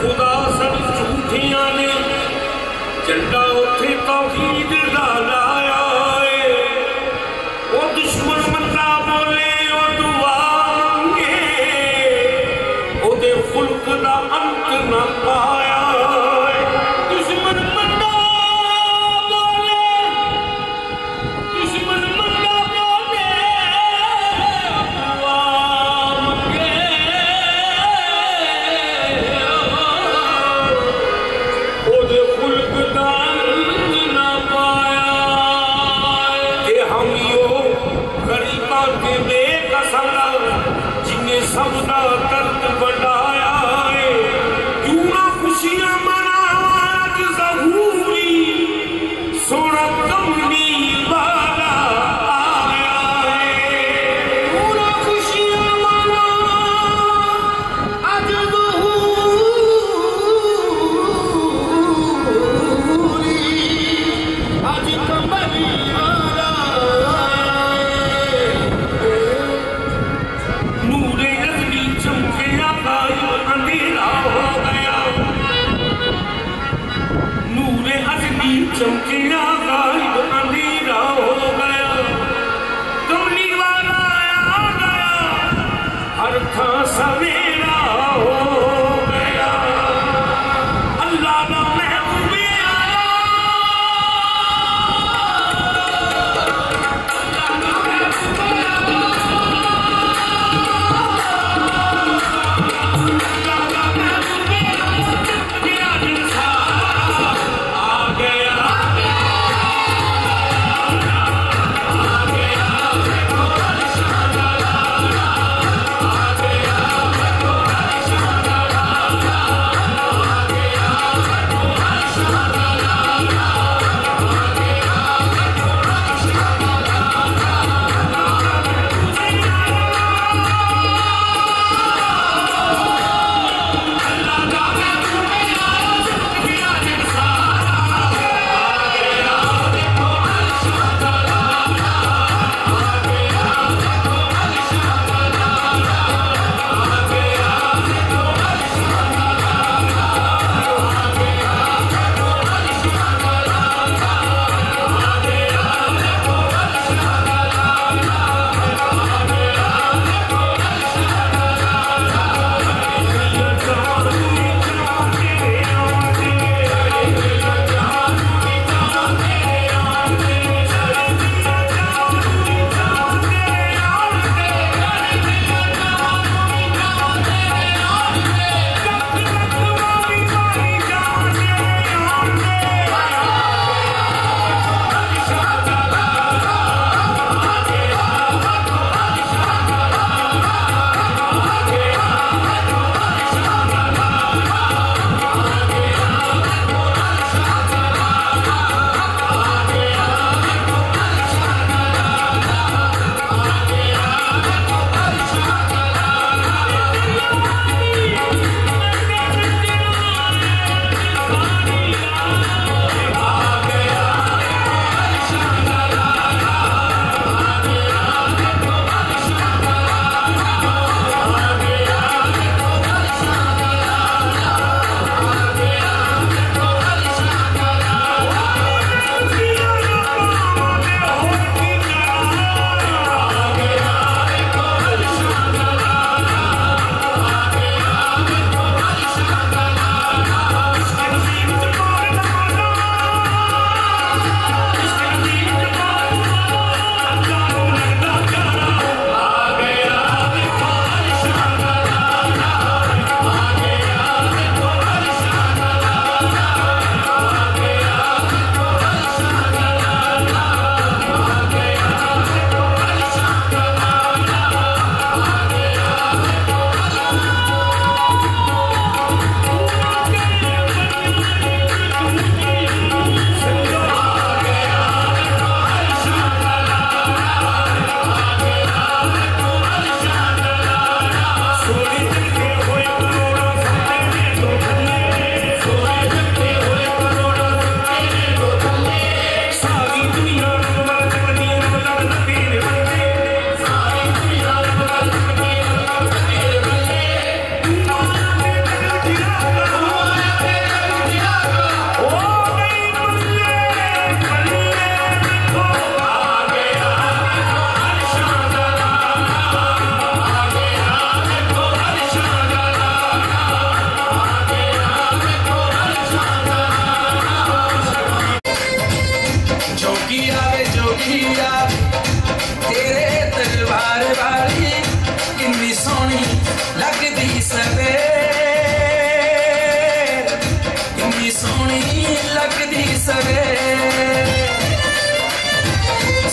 खुदा सन झूठियां ने झंडा उथे तौहीद दा लाया है ओ दुश्मन मन्ना बोले ओ दुआंगे ओदे खुल्क दा अंत ना पाया है दुश्मन मन्ना बोले दुश्मन मन्ना बोले दुआ मंगे ओदे खुल्क दा अंत ना पाया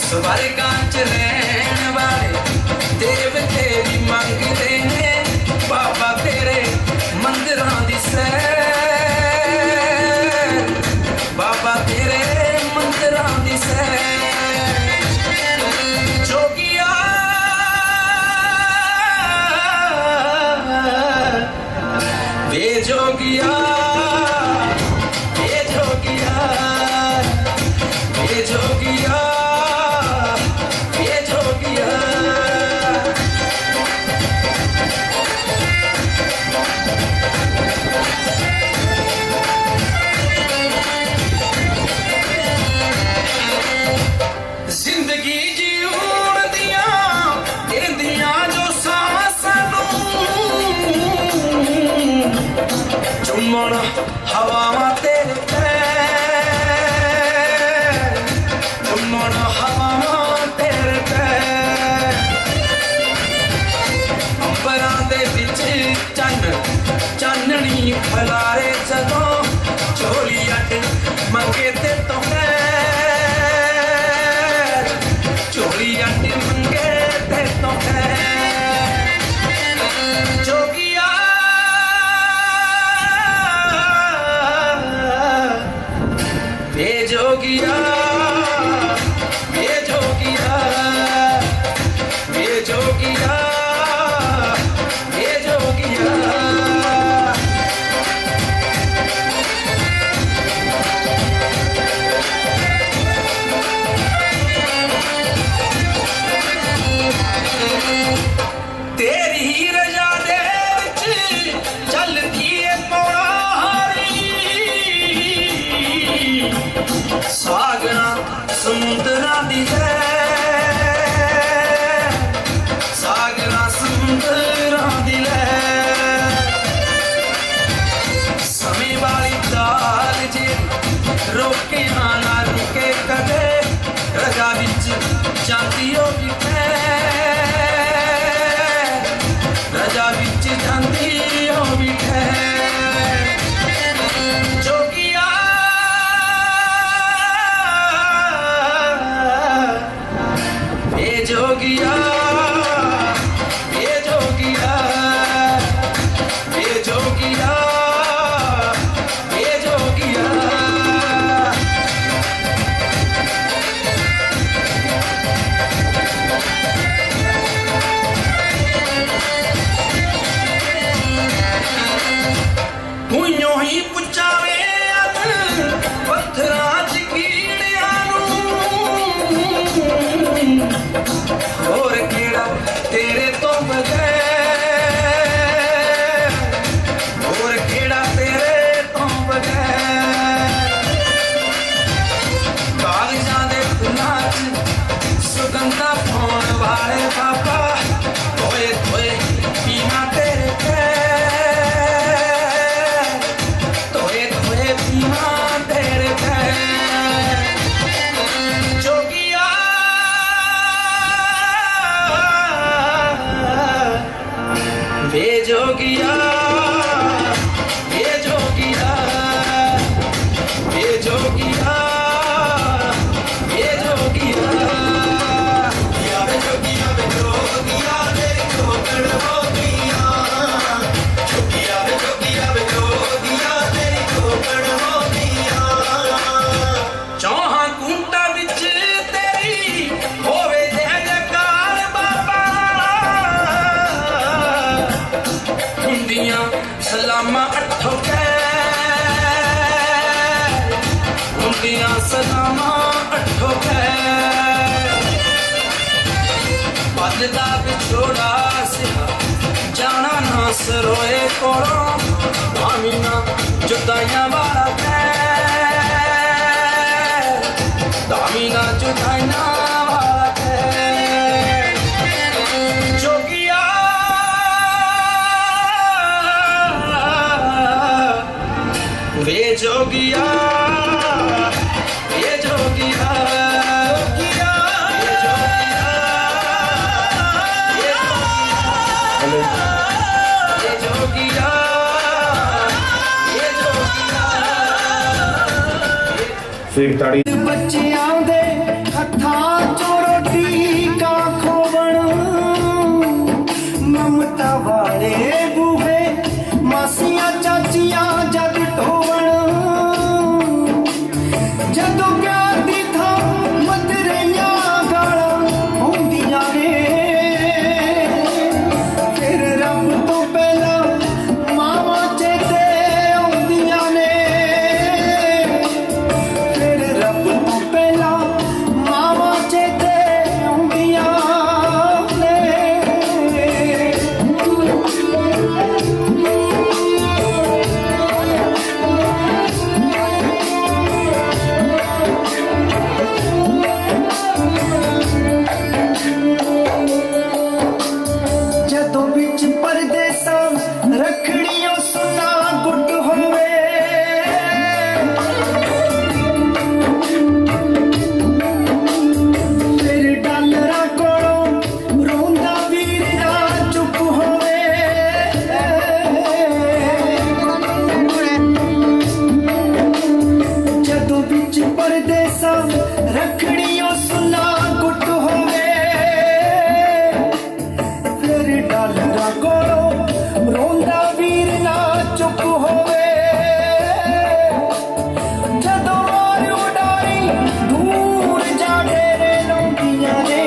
स्वर्गां च रहण वाले देवते भी मंगदे ने बाबा तेरे मंदिरां दी सैर बाबा तेरे मंदिरां दी सैर जोगिया वे जोगिया वे जोगिया वे जोगिया वे जोगिया जिंदगी जीउण दियां इंदियां जो सांसां चुम्मण हवावां तेरे पैर चुम्मण हवावां तेरे पैर अंबरां दे विच चाननी खलारे जदों झोली अट मंगे ते तो चोरी अट मंगे ते तो जोगिया वे जोगिया वे जोगिया वे जोगिया वे जोगिया तेरी ही रजा दे विच चलदी है पौड़ा हारी सागरा समुंदरा दी है सागरा समुंदरा दी है समय वाली दाल जे रोके ना रुके कदे रजा विच जाती होगी रजा विच जाती होगी जोगिया वे जोगिया वे जोगिया वे जोगिया वे जोगिया भूइयों ही पुचावे पत्थरां च कीड़ियां और केड़ा तेरे तो बगैर और केड़ा तेरे तो बगैर कागजां दे फुल्लां च सुगंधा पाउण वाले बाबा होए होए पीना तेरे पैर तोए तोए पीना तेरे पैर जोगिया वे जोगिया वे जोगिया वे जोगिया वे जोगिया वे जोगिया वे जोगिया तेरी ठोकर हो गया जोगिया वे जोगिया तेरी ठोकर हो गया चौहां कुंटा विच तेरी होवे जयकार बाबा हुंदियां सलामा अठो खैर हुंदियां सलामा अठो खैर बददा बिछोड़ा सिहा जाना ना सरोए कोलों दामिना जुदाइयां वाला खैर दामिना जुदाइयां वाला खैर जोगिया वे जोगिया वे जोगिया जोगिया वे जोगिया वे जोगिया सिख ताड़ी बच्चियां दे हत्थां चोर सा रखड़ियों सुना गुट होवे फिर डालरा कोलो रोंदा वीर ना चुप होवे जदों मार उडारी दूर जा डेरे लौंदियां ने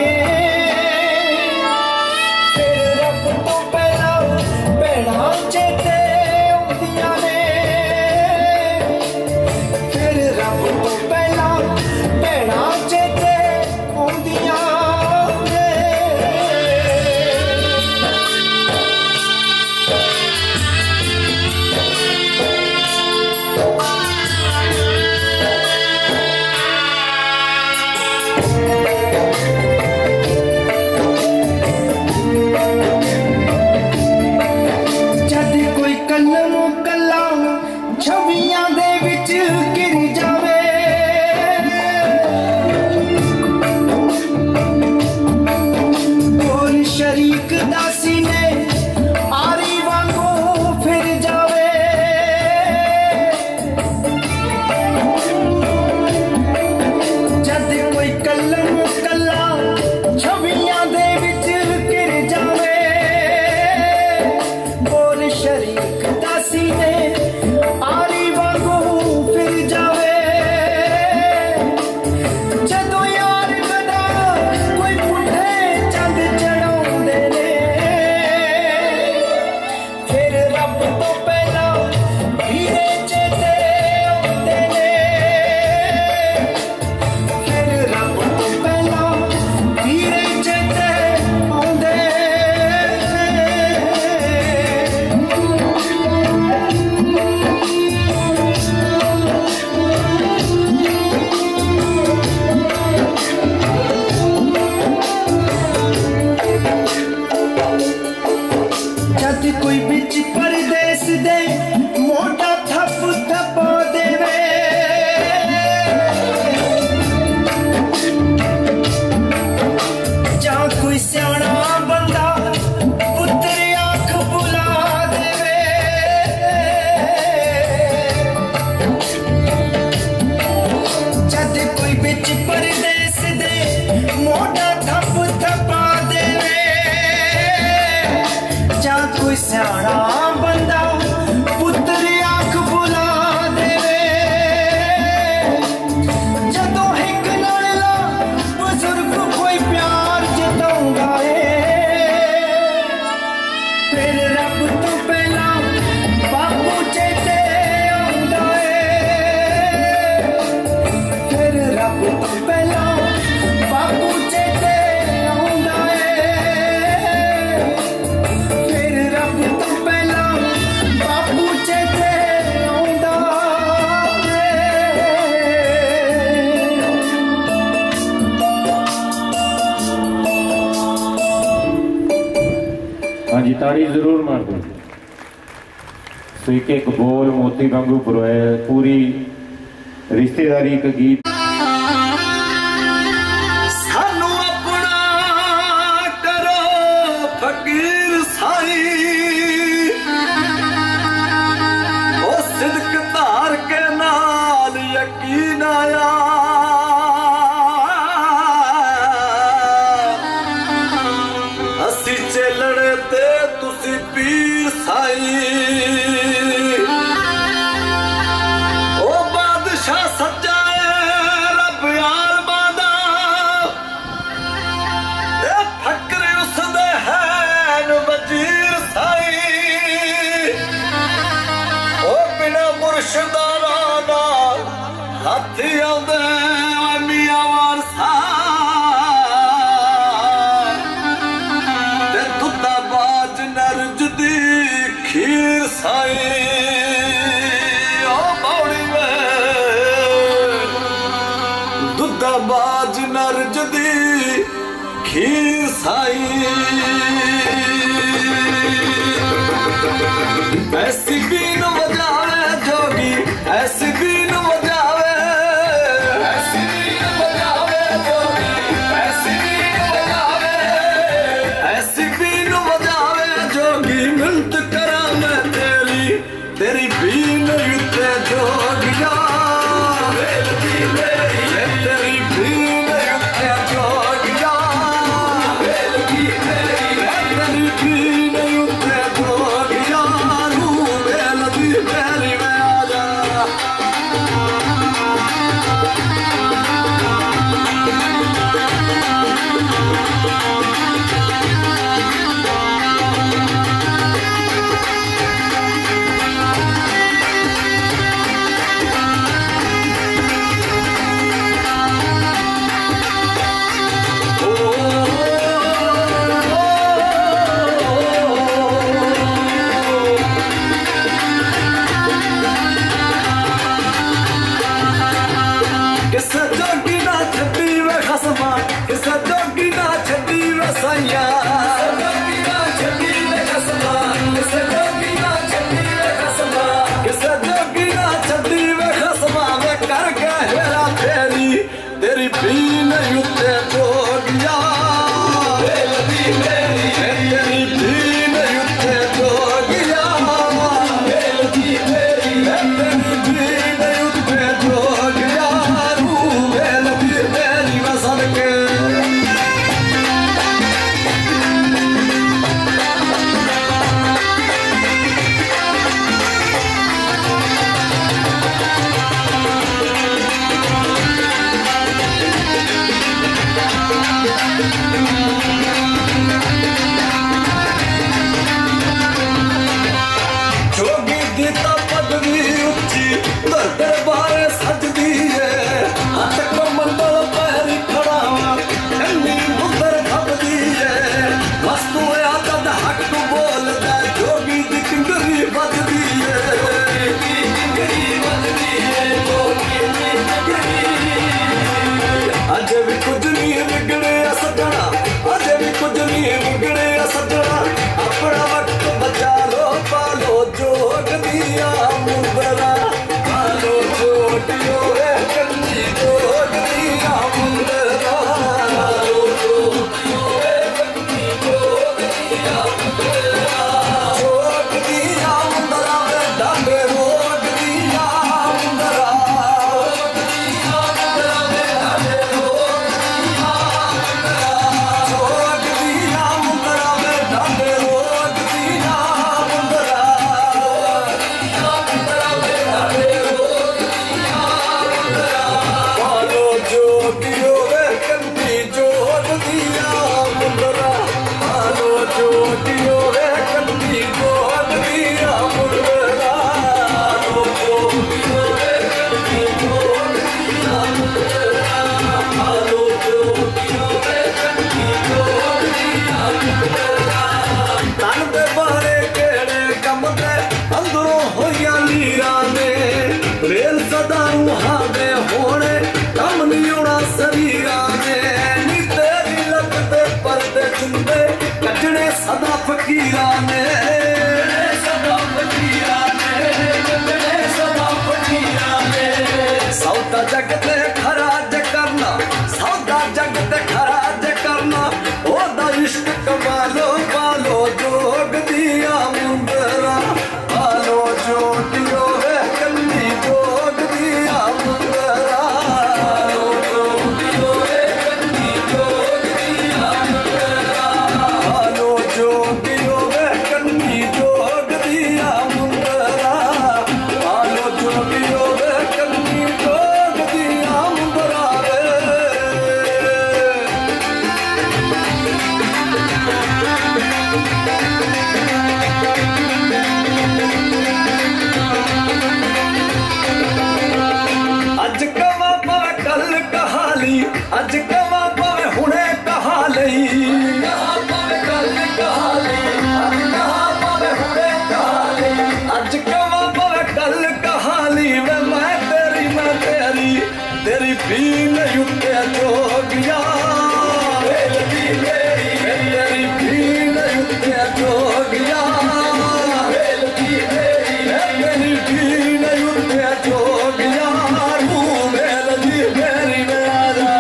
फिर रब तो पहला भैड़ा चेते आउंदियां ने फिर रब तो पहला भैड़ा चेते आउंदियां ने जद कोई कलम कला छवियां दे विच गिर जावे बोल शरीक दासी ने आरी वांगू फिर जावे जद कोई कलम कला छवियां दे विच गिर जावे बोल शरीक दासी ने आरी वांगू फिर जावे जदों यार गदा कोई पुठे चंद चढ़ाउंदे ने फिर रब तो पहला हीरे चेते आउंदे ने फिर रब तो पहला हीरे चेते आउंदे जद कोई बिच परदेस दे मोटा थप थपा देवे जा कोई सियाना बंदा पुत्र आंख बुला देवे जद कोई बिच परदेस दे मोटा थप थपा देवे जा कोई सियाना बंदा पुत्र आंख बुला देवे जदों हिक नाला बुजुर्ग कोई प्यार जताउंदा है फिर रब तो पहला बापू चेते आउंदा है फिर रब तो पहला बापू चेते आउंदा है फिर रब तो पहला बापू चेते आउंदा है हाँ जी, ताड़ी जरूर मार दो। सो एक एक बोल मोती वांगू पुरवाए पूरी रिश्तेदारी का गीत। सानू अपना करो फकीर साई ओ सिदक धार के नाल यकीन आया असी चलने ते तुसी पीर साई ओ बादशाह सच्चा है रब यार बादा ए फकर उसदे हैन वजीर साई ओ बिना मुर्शदाना नाल हाथ आउंदे मियां वारसा ते दुद्धा बाज नरज दी खीर साई ओ बावड़ी में दुद्धा बाज नरज दी खीर साई ऐसी बीन बजावे जोगी ऐसी बीन बजावे ऐसी बीन बजावे जोगी ऐसी बीन बजावे ऐसी बीन बजावे जोगी मिलत करा मैं तेरी बीन युते जोगिया कुछ नहीं मुगड़े सजना अपना वक्त बचा लो पालो जोग दिया मुंदरा पालो जोटियो रे कन्नी जोग दिया मुंदरा पालो जोटियो रे कन्नी जोग दिया मुंदरा जोग दिया मुंदरा रे डांगे रोग दिया मुंदरा जोग दिया मुंदरा रे डांगे रोग दिया मुंदरा जोग दिया मुंदरा रे डांगे रोग दिया मुंदरा पालो जोटियो रे कन्नी जोग दिया मुंदरा पालो जोटियो रे कन्नी जोग दिया मुंदरा पालो जोटियो रे कन्नी जोग दिया मुंदरा पालो जोटियो रे कन्नी जोग दिया मुंदरा तन दे बारे केड़े कम दे अंदरों होइया लीरा ने रेल सदा रुहादे होने कम नहीं होना शरीरा ने नी तेरी लगते पर्दे चुंदे कटने सदा फकीरा ने सदा फकीरा ने कटने सदा फकीरा ने सौदा जगते खराज करना सौदा जगते खराज करना ओदा इश्क कमालो पालो जोग दिया मुंदरा पालो जोटियो रे कन्नी जोग दिया मुंदरा पालो जोटियो रे कन्नी जोग दिया मुंदरा पालो जोटियो रे कन्नी जोग दिया मुंदरा पालो जोटियो रे कन्नी जोग दिया मुंदरा रे अज कवा पवे कल कहाली अज कवा पवे हुणे कहा लई अज कवा पवे कल कहाली वे मैं तेरी तेरी भी नहीं उठे जोगिया तेरी भी नहीं उठे जोगिया तेरी भी नहीं उठे जोगिया मेरी मेरा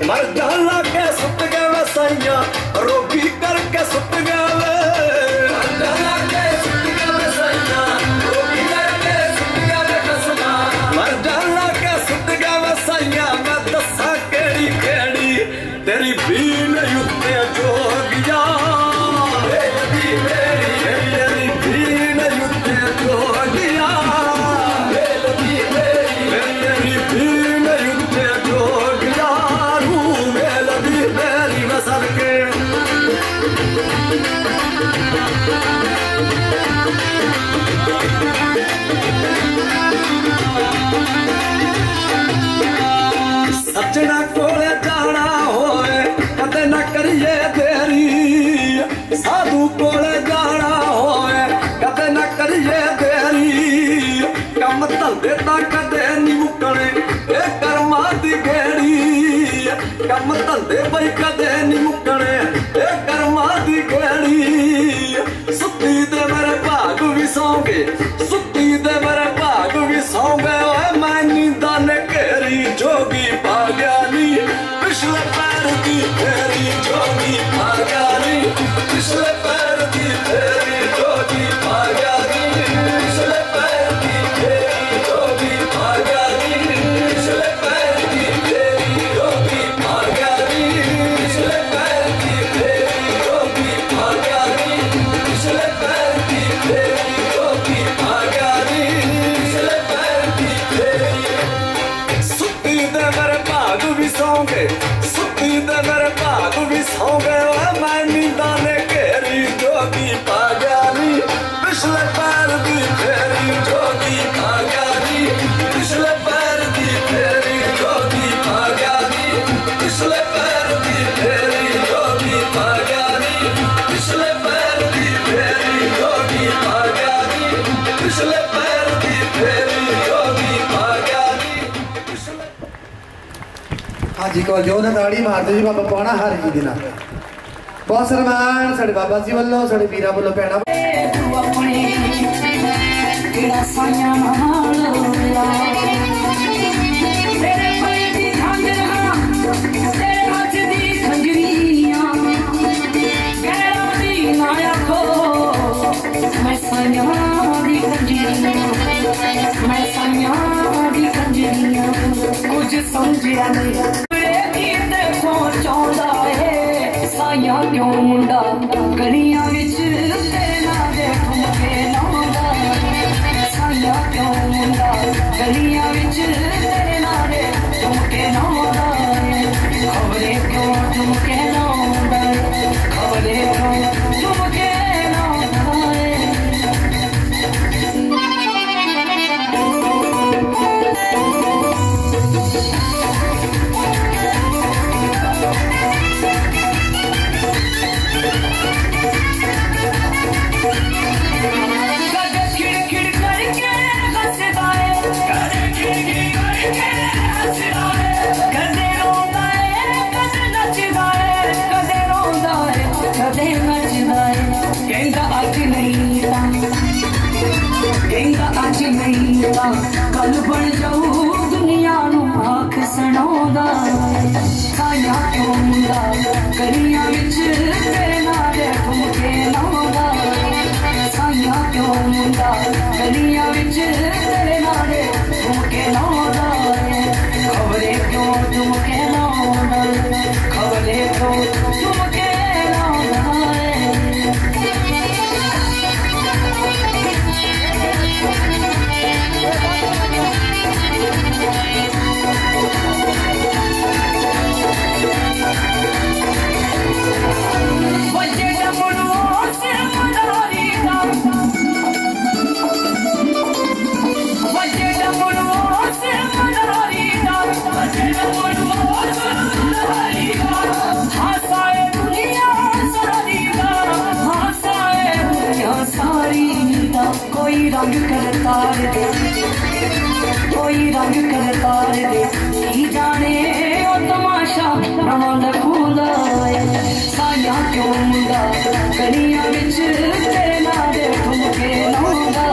मर डाला के सुत गए वसाइया रोगी करके सुत गए मर डाला के सुत गए वसाइया रोगी करके सुत गए कसमा मर डाला के सुत गए वसाइया मैं दसा केड़ी केड़ी तेरी भी नहीं उठे जोगिया तेरी भी नहीं उठे जोगिया तेरी भी नहीं उठे जोगिया मेरी नसल के सजना कोले जाना होए कदे न करिए देरी साधु कोले जाना होए कदे न करिए देरी कम धंधे ता कदे नहीं मुकने ए कर्मा दी गेड़ी कम धंधे बई कदे नहीं मुकने ए कर्मा दी गेड़ी सुत्ती दे मेरे भाग भी सौंगे सुत्ती दे मेरे भाग भी सौंगे ओए मैं नींदा ने घेरी जोगी पाग्यानी पिछले पैर की फेरी जोगी पाग्यानी पिछले पैर की फेरी जोगी पाग्यानी पिछले पैर की फेरी जोगी पाग्यानी पिछले पैर की फेरी जोगी पाग्यानी पिछले पैर की फेरी जोगी पाग्यानी पिछले पैर की फेरी जोगी पाग्यानी हाँ जी को जो ताड़ी मारते जी बाबा पौना हर जी दिन बहुत सरमान साढ़े बाबा जी वालों साढ़े वीरा वालों भैन कुछ समझिया चाहता है साइया क्यों मुंडा गलियां विच तेरे नाल दे ठुमके लाउंदा साइया क्यों मुंडा गलियां विच तेरे नाल दे ठुमके लाउंदा खबरे क्यों ठुमके लाउंदा खबरे क्यों ठुमके लाउंदा अज नहीं कल बन जाऊ दुनिया नू आख सुनाउंदा साइया क्यों मुंडा गलियां विच तेरे नाल ठुमके लाउंदा साइया क्यों मुंडा गलियां विच तेरे नाल ठुमके लाउंदा खबरे क्यों ठुमके लाउंदा खबरे क्यों ठुमके लाउंदा कोई रंग करता दे कोई रंग करता दे की जाने ओ तमाशा रौंद खूंदा साइया क्यों मुंडा गलियां विच तेरे नाल ठुमके लाउंदा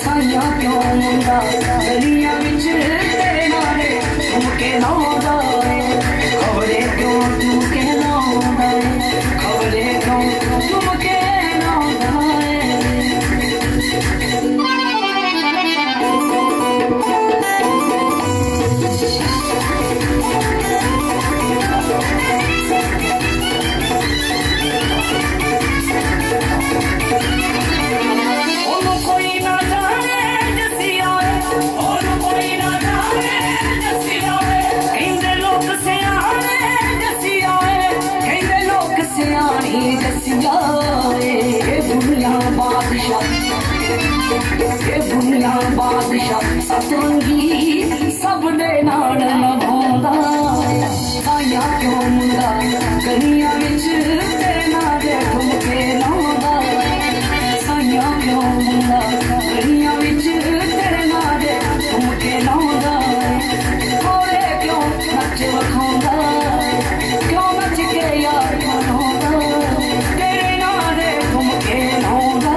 साइया क्यों मुंडा गलियां विच तेरे नाल ठुमके लाउंदा खबरे क्यों ठुमके लाउंदा खबरे क्यों ठुमके लाउंदा दुनिया बादशाह सतरंगी सब दे नाल नभाउंदा साइया क्यों मुंडा गलियां विच तेरे नाल ठुमके लाउंदा साइया क्यों मुंडा गलियां विच तेरे नाल ठुमके लाउंदा कोरे क्यों नच वखाउंदा क्यों नच के यार मनाउंदा तेरे नाल ठुमके लाउंदा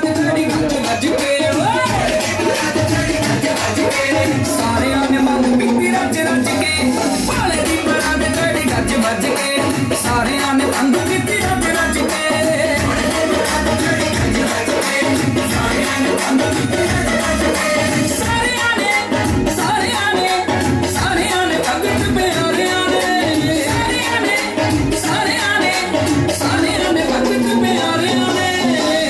बरात चढ़ी गज गज के सारे आने मंग पीती रज रज के भाले दी बरात चढ़ी गज गज के सारे आने मंग पीती रज रज के सारे आने मंग पीती रज रज के सारे आने भगत प्यारे आने सारे आने भगत प्यारे आने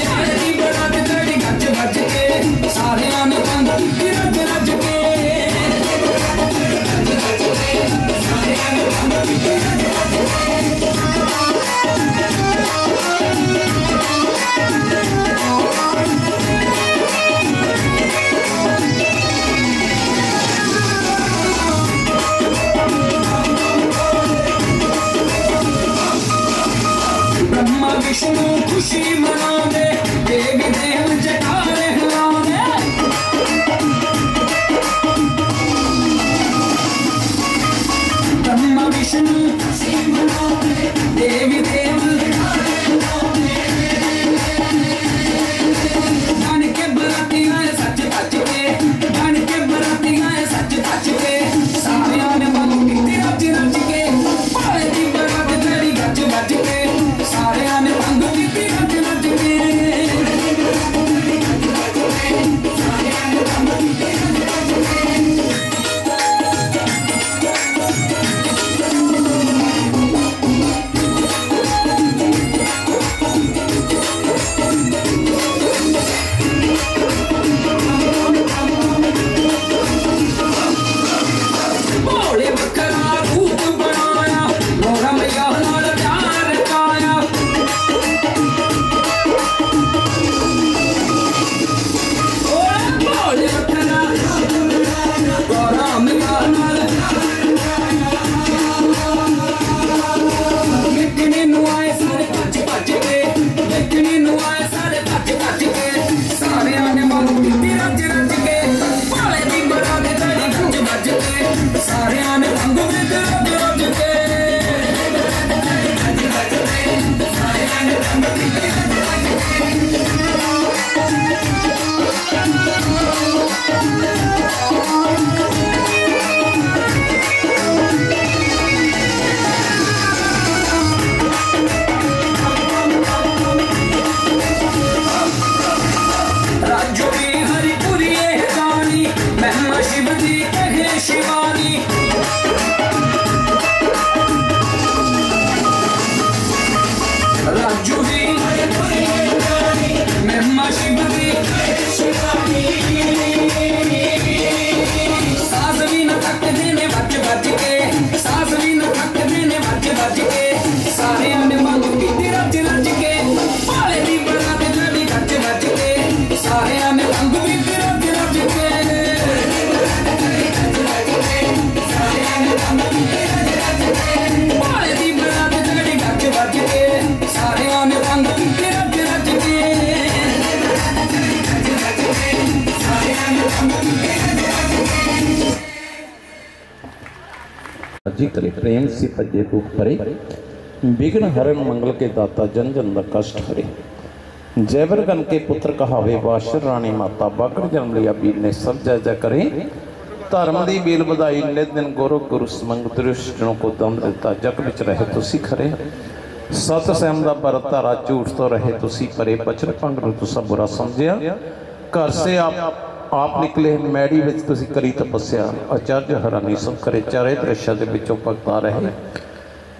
भाले दी बरात चढ़ी गज गज के सारे आने मंग पीती रज रज के सारे आने मंग पीती रज रज ब्रह्मा विष्णु खुशी मनावे देवी देव जटारे हिलावे ब्रह्मा विष्णु खुशी मनावे देवी देव बन के बराती आए सच सच के बन के बराती आए सच सच के सारे आने मंग पीती रज रज के भाले दी बरात चढ़ी गज गज के सारे आने मंग पीती रज रज के सारे आने मंग पीती रज रज के भोले बकरा रूप बनाया मोरा मैया नाल प्यार काया भोले बकरा मोरा मैया नाल लेकिन नुआए सारे भज भज के लेकिन नुआए सारे भज भज के सारे आने मंग पीती रज रज के भाले दी बरात चढ़ी गज गज के सारे आने मंग पीती रज रज के सारे आने मंग पीती रज रज के राजू की हरिपुरी है कहानी महिमा शिव जी कहे शिवानी राजू की हरिपुरी है कहानी महिमा शिव जी कहे शिवानी सास भी न थक देने भज भज के सास भी न थक देने भज भज के सारे आने मंग पीती रज रज के भाले दी बरात चढ़ी गज गज के सारे आने मंग पीती रज रज के सारे आने मंग पीती रज रज के भाले दी बरात चढ़ी गज गज के सारे आने मंग पीती रज रज के सारे आने मंग पीती रज रज के जी करे प्रेम से भजे दुख परे विघ्न हरण मंगल के दाता जन जन का कष्ट हरे जयवर गण के पुत्र कहावे वाशर रानी माता बागड़ जन्म लिया वीर ने सब जय जय करे धर्म दी बेल बधाई नित दिन गुरु गुरु समंग दृष्टियों को दम दिता जग विच रहे तुसी खरे सत सैम दा भरत धारा झूठ तो रहे तुसी परे बचन भंग नूं तुसा बुरा समझिया घर से आप निकले मैड़ी विच तुसी करी तपस्या आचार्य हरानी सब करे चारे दृश्य दे विचों भगता रहे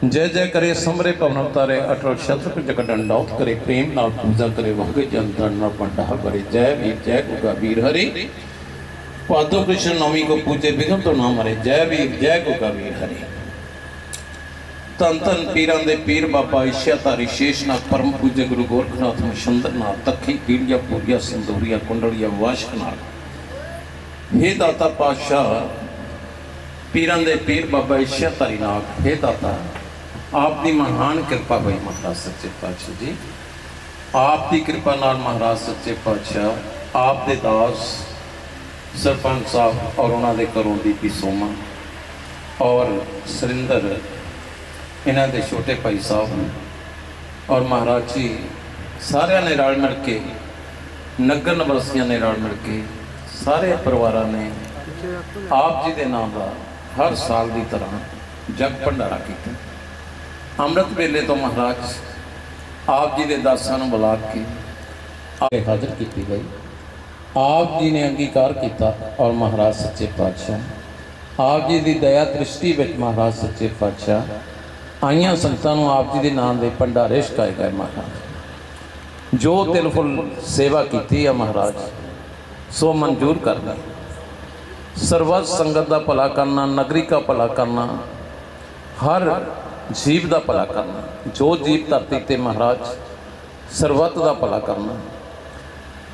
जय जय करे समरे पवन अवतारे अटल शत्रु जग दंडौत करे प्रेम नाल पूजा करे वगे जन दंड पंडा करे जय वीर जय गुगा वीर हरि पादो कृष्ण नवमी को पूजे विघ्न तो ना मरे जय वीर जय गुगा वीर हरि धन धन पीरां दे पीर बाबा इच्छाधारी शेषनाथ परम पूज्य गुरु गोरखनाथ मछंदरनाथ तखी पीड़िया पूरिया सिंदूरिया कुंडलिया वाशकनाथ हे दाता पातशाह पीरां दे पीर बाबा इच्छाधारी नाथ हे दाता आपकी महान कृपा भाई महाराज सच्चे पातशाह जी आपकी कृपा नाल महाराज सच्चे पातशाह आप दे दास सरपंच साहब और उन्होंने घरों दीपी सोमा और सरिंदर इन्हों के छोटे भाई साहब और महाराज जी सारे ने रल मिल के नगर निवासियों ने रल मिल के सारे परिवारों ने आप जी के नाम का हर साल की तरह जग भंडारा किया। अमृत वेले तो महाराज आप जी के दासां नूं बुला के हाजिर की गई। आप जी ने अंगीकार किया और महाराज सच्चे पातशाह आप जी की दया दृष्टि में महाराज सच्चे पातशाह आईयां संगतां नूं आप जी के नाम के भंडारे छकाए गए। महाराज जो दिल फुल सेवा की है महाराज सो मंजूर करना। सर्वत संगत का भला करना, नगरी का भला करना, हर जीव का भला करना, जो जीव धरती ते महाराज सर्वत का भला करना।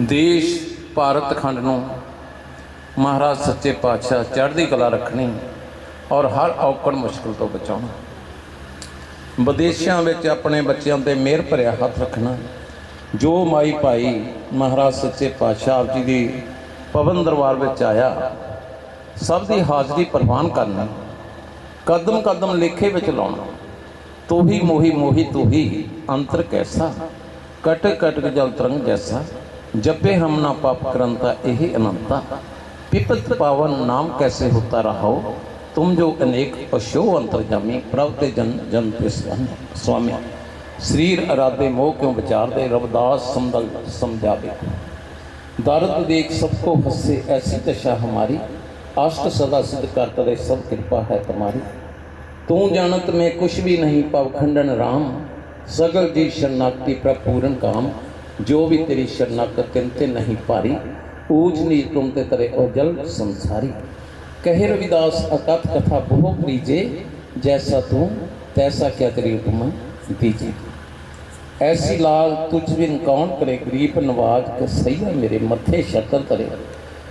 देश भारत खंड नूं महाराज सच्चे पातशाह चढ़दी कला रखनी और हर औकड़ मुश्किल तो बचाना। विदेशों में अपने बच्चों पर मेहर भरिया हथ रखना। जो माई भाई महाराज सच्चे पातशाह आप जी की पवन दरबार में आया सब की हाजरी प्रवान करनी। कदम कदम लेखे में लाना। तू ही मोही मोही तू ही अंतर कैसा कट कट जल तरंग जैसा जपे हम ना पाप करंता यही अनंता पिपत पावन नाम कैसे होता रहो तुम जो अनेक पशु अंतर्जामी प्रभते जन जन पे स्वामी शरीर अराधे मोह क्यों विचार दे रविदास समदल समझावे। दर्द देख सबको हंसे ऐसी दशा हमारी अष्ट सदा सिद्ध कर करे सब कृपा है तुम्हारी। तू जानत में कुछ भी नहीं पव खंडन राम सगल जी शरणागति प्रपूर्ण काम जो भी तेरी शरणागत तिनते नहीं पारी ऊंच नीच तुम ते तरे ओजल संसारी। कहे रविदास अकथ कथा बहु प्रीजे जैसा तू तैसा क्या तेरी उपमा दीजिए। ऐसी लाल तुझ बिन कौन करे गरीब नवाज कसैया मेरे मथे शतर तरे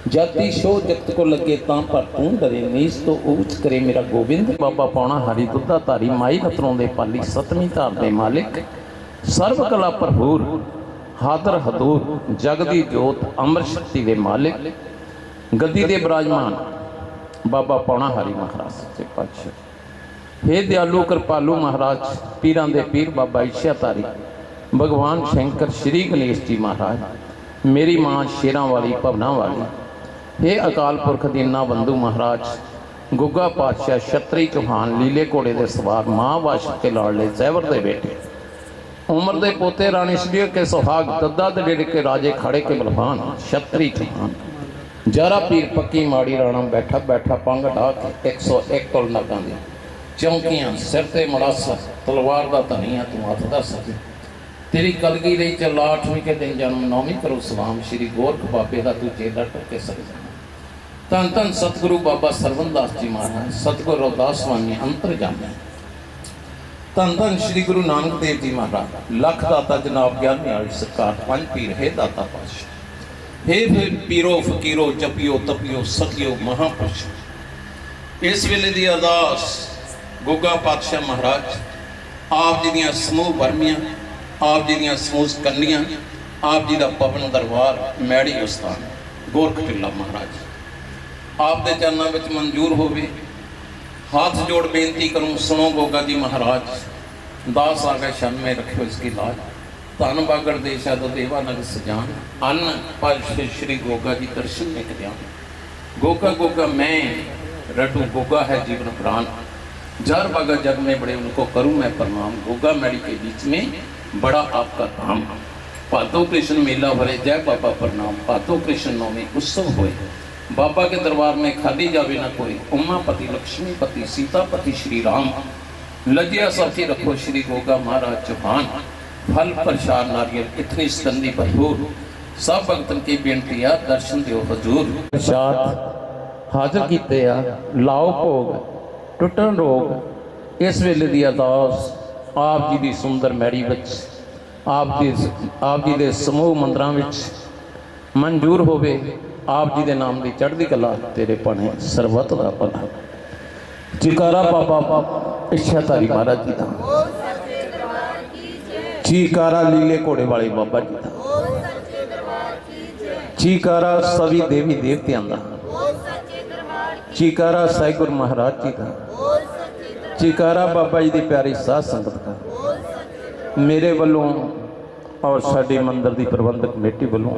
जाति शो जगत को लगे तां पर तू डरे नीच तो ऊंच करे मेरा गोविंद। बाबा पौना हरी दुद्धा तारी माई नतरों दे पाली सतवीं धार दे मालिक सर्व कला भरपूर हादर हदूर जगदी जोत अमृत शक्ति दे मालिक गद्दी दे विराजमान बाबा पौना हरी महाराज सच्चे पातशाह। हे दयालु कृपालु महाराज पीरां दे पीर बाबा ईशाधारी भगवान शंकर श्री गणेश जी महाराज मेरी माँ शेरां वाली भवना वाली। हे अकाल पुरख दीना बंधु महाराज गुग्गा पातशाह छतरी चौहान लीले घोड़े दे सवार माँ वाशक के लाडले जैवर दे बेटे उमर दे पोते रानी सलीर के सुहाग दद्दा दे डेढ़ के राजे खड़े के बलवान छतरी चौहान जरा पीर पक्की माड़ी राणा बैठा बैठा पंग ढा के 101 तुल नगां दी चौंकियां सिर ते मड़ासा तलवार दा धनिया तू हथ दस सके तेरी कलगी रही चल 8वीं के दिन जन्म 9वीं करो सलाम श्री गोरख बाबे दा तू चेला टके सकदा। धन धन सतगुरु बाबा सरवनदास जी महाराज सतगुरु रविदास स्वामी अंतर जामे। धन धन श्री गुरु नानक देव जी महाराज लख दाता जनाब ग्यारहवीं वाली सरकार पंज पीर है दाता पातशाह। हे फिर पीरो फकीरो जपियो तपियो सतियो महापुरुष। इस वेले दी अरदास गुग्गा पातशाह महाराज आप जी दियां समूह बरमियां आप जी दियां समूह कन्नियां आप जी दा पवन दरबार मैड़ी उस्तान गोरख टिल्ला महाराज आप दे चरणों में मंजूर होवे। हाथ जोड़ बेनती करूं सुनो गोगा जी महाराज दास आ गए शन में रखियो इसकी लाज। धन बागड़ देशा तो देवा नग सजान अन्न पर श्री गोगा जी दर्शन में कल्याण। गोगा गोगा मैं रटू गोगा है जीवन प्राण जार बागा जग में बड़े उनको करूं मैं प्रणाम। गोगा मैड़ी के बीच में बड़ा आपका धाम पातो कृष्ण मेला भरे जय बाबा प्रणाम। पातो कृष्ण नौमी उत्सव हुए बाबा के दरबार में खाली जावे ना कोई। उमापति लक्ष्मीपति सीतापति श्री राम लज्या साथी रखो श्री गोगा महाराज चौहान। फल प्रसाद नारियल इतनी स्कंदी भरपूर सब भगतन की बेनती है दर्शन दियो हजूर। प्रसाद हाजिर कीते आ लाओ भोग टुटन रोग। इस वेले दी अरदास आप जी दी सुंदर मैड़ी विच आप जी दे समूह मंदिरां विच मंजूर होवे। आप जी दे नाम दी चढ़दी कला तेरे पने सर्वत दा भला। जयकारा बाबा इच्छाधारी महाराज जी दा। चीकारा लीले घोड़े वाले बाबा जी दा। चीकारा सभी देवी देवतियां दा। चीकारा साई गुरु महाराज जी का। चीकारा बाबा जी की प्यारी साध संगत का। मेरे वालों और साडे मंदिर की प्रबंधक कमेटी वालों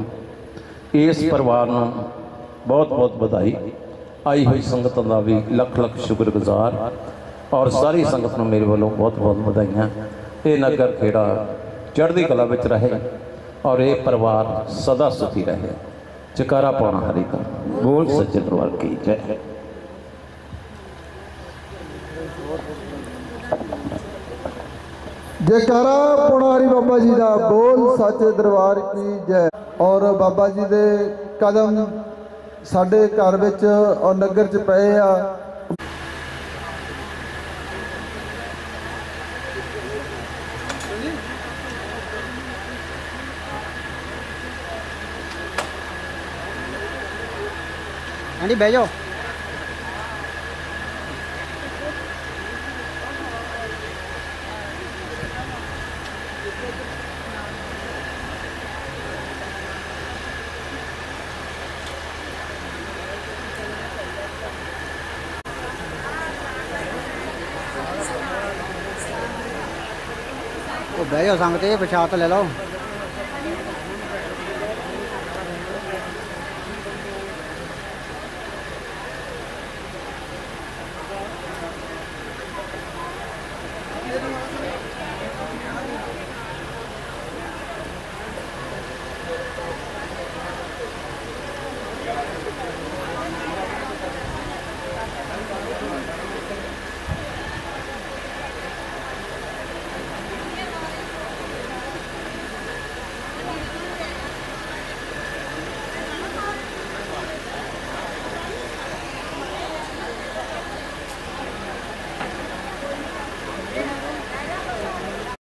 इस परिवार ਨੂੰ बहुत बहुत बधाई। आई हुई संगत का भी लख लख शुक्रगुजार और सारी संगत को मेरे वालों बहुत बहुत बधाइयाँ। ये नगर खेड़ा चढ़ती कला विच रहे और ये परिवार सदा सुखी रहे। जकारा पाउणा हरि का बोल सच्चे दरबार की जय। जयकारा पाउणा हरि बाबा जी का बोल सच्चे दरबार की जय। और बाबा जी दे कदम साडे घर विच और नगर च पए आ। आंटी बह जाओ। बह जाओ संगत, प्रसाद तो ले लो।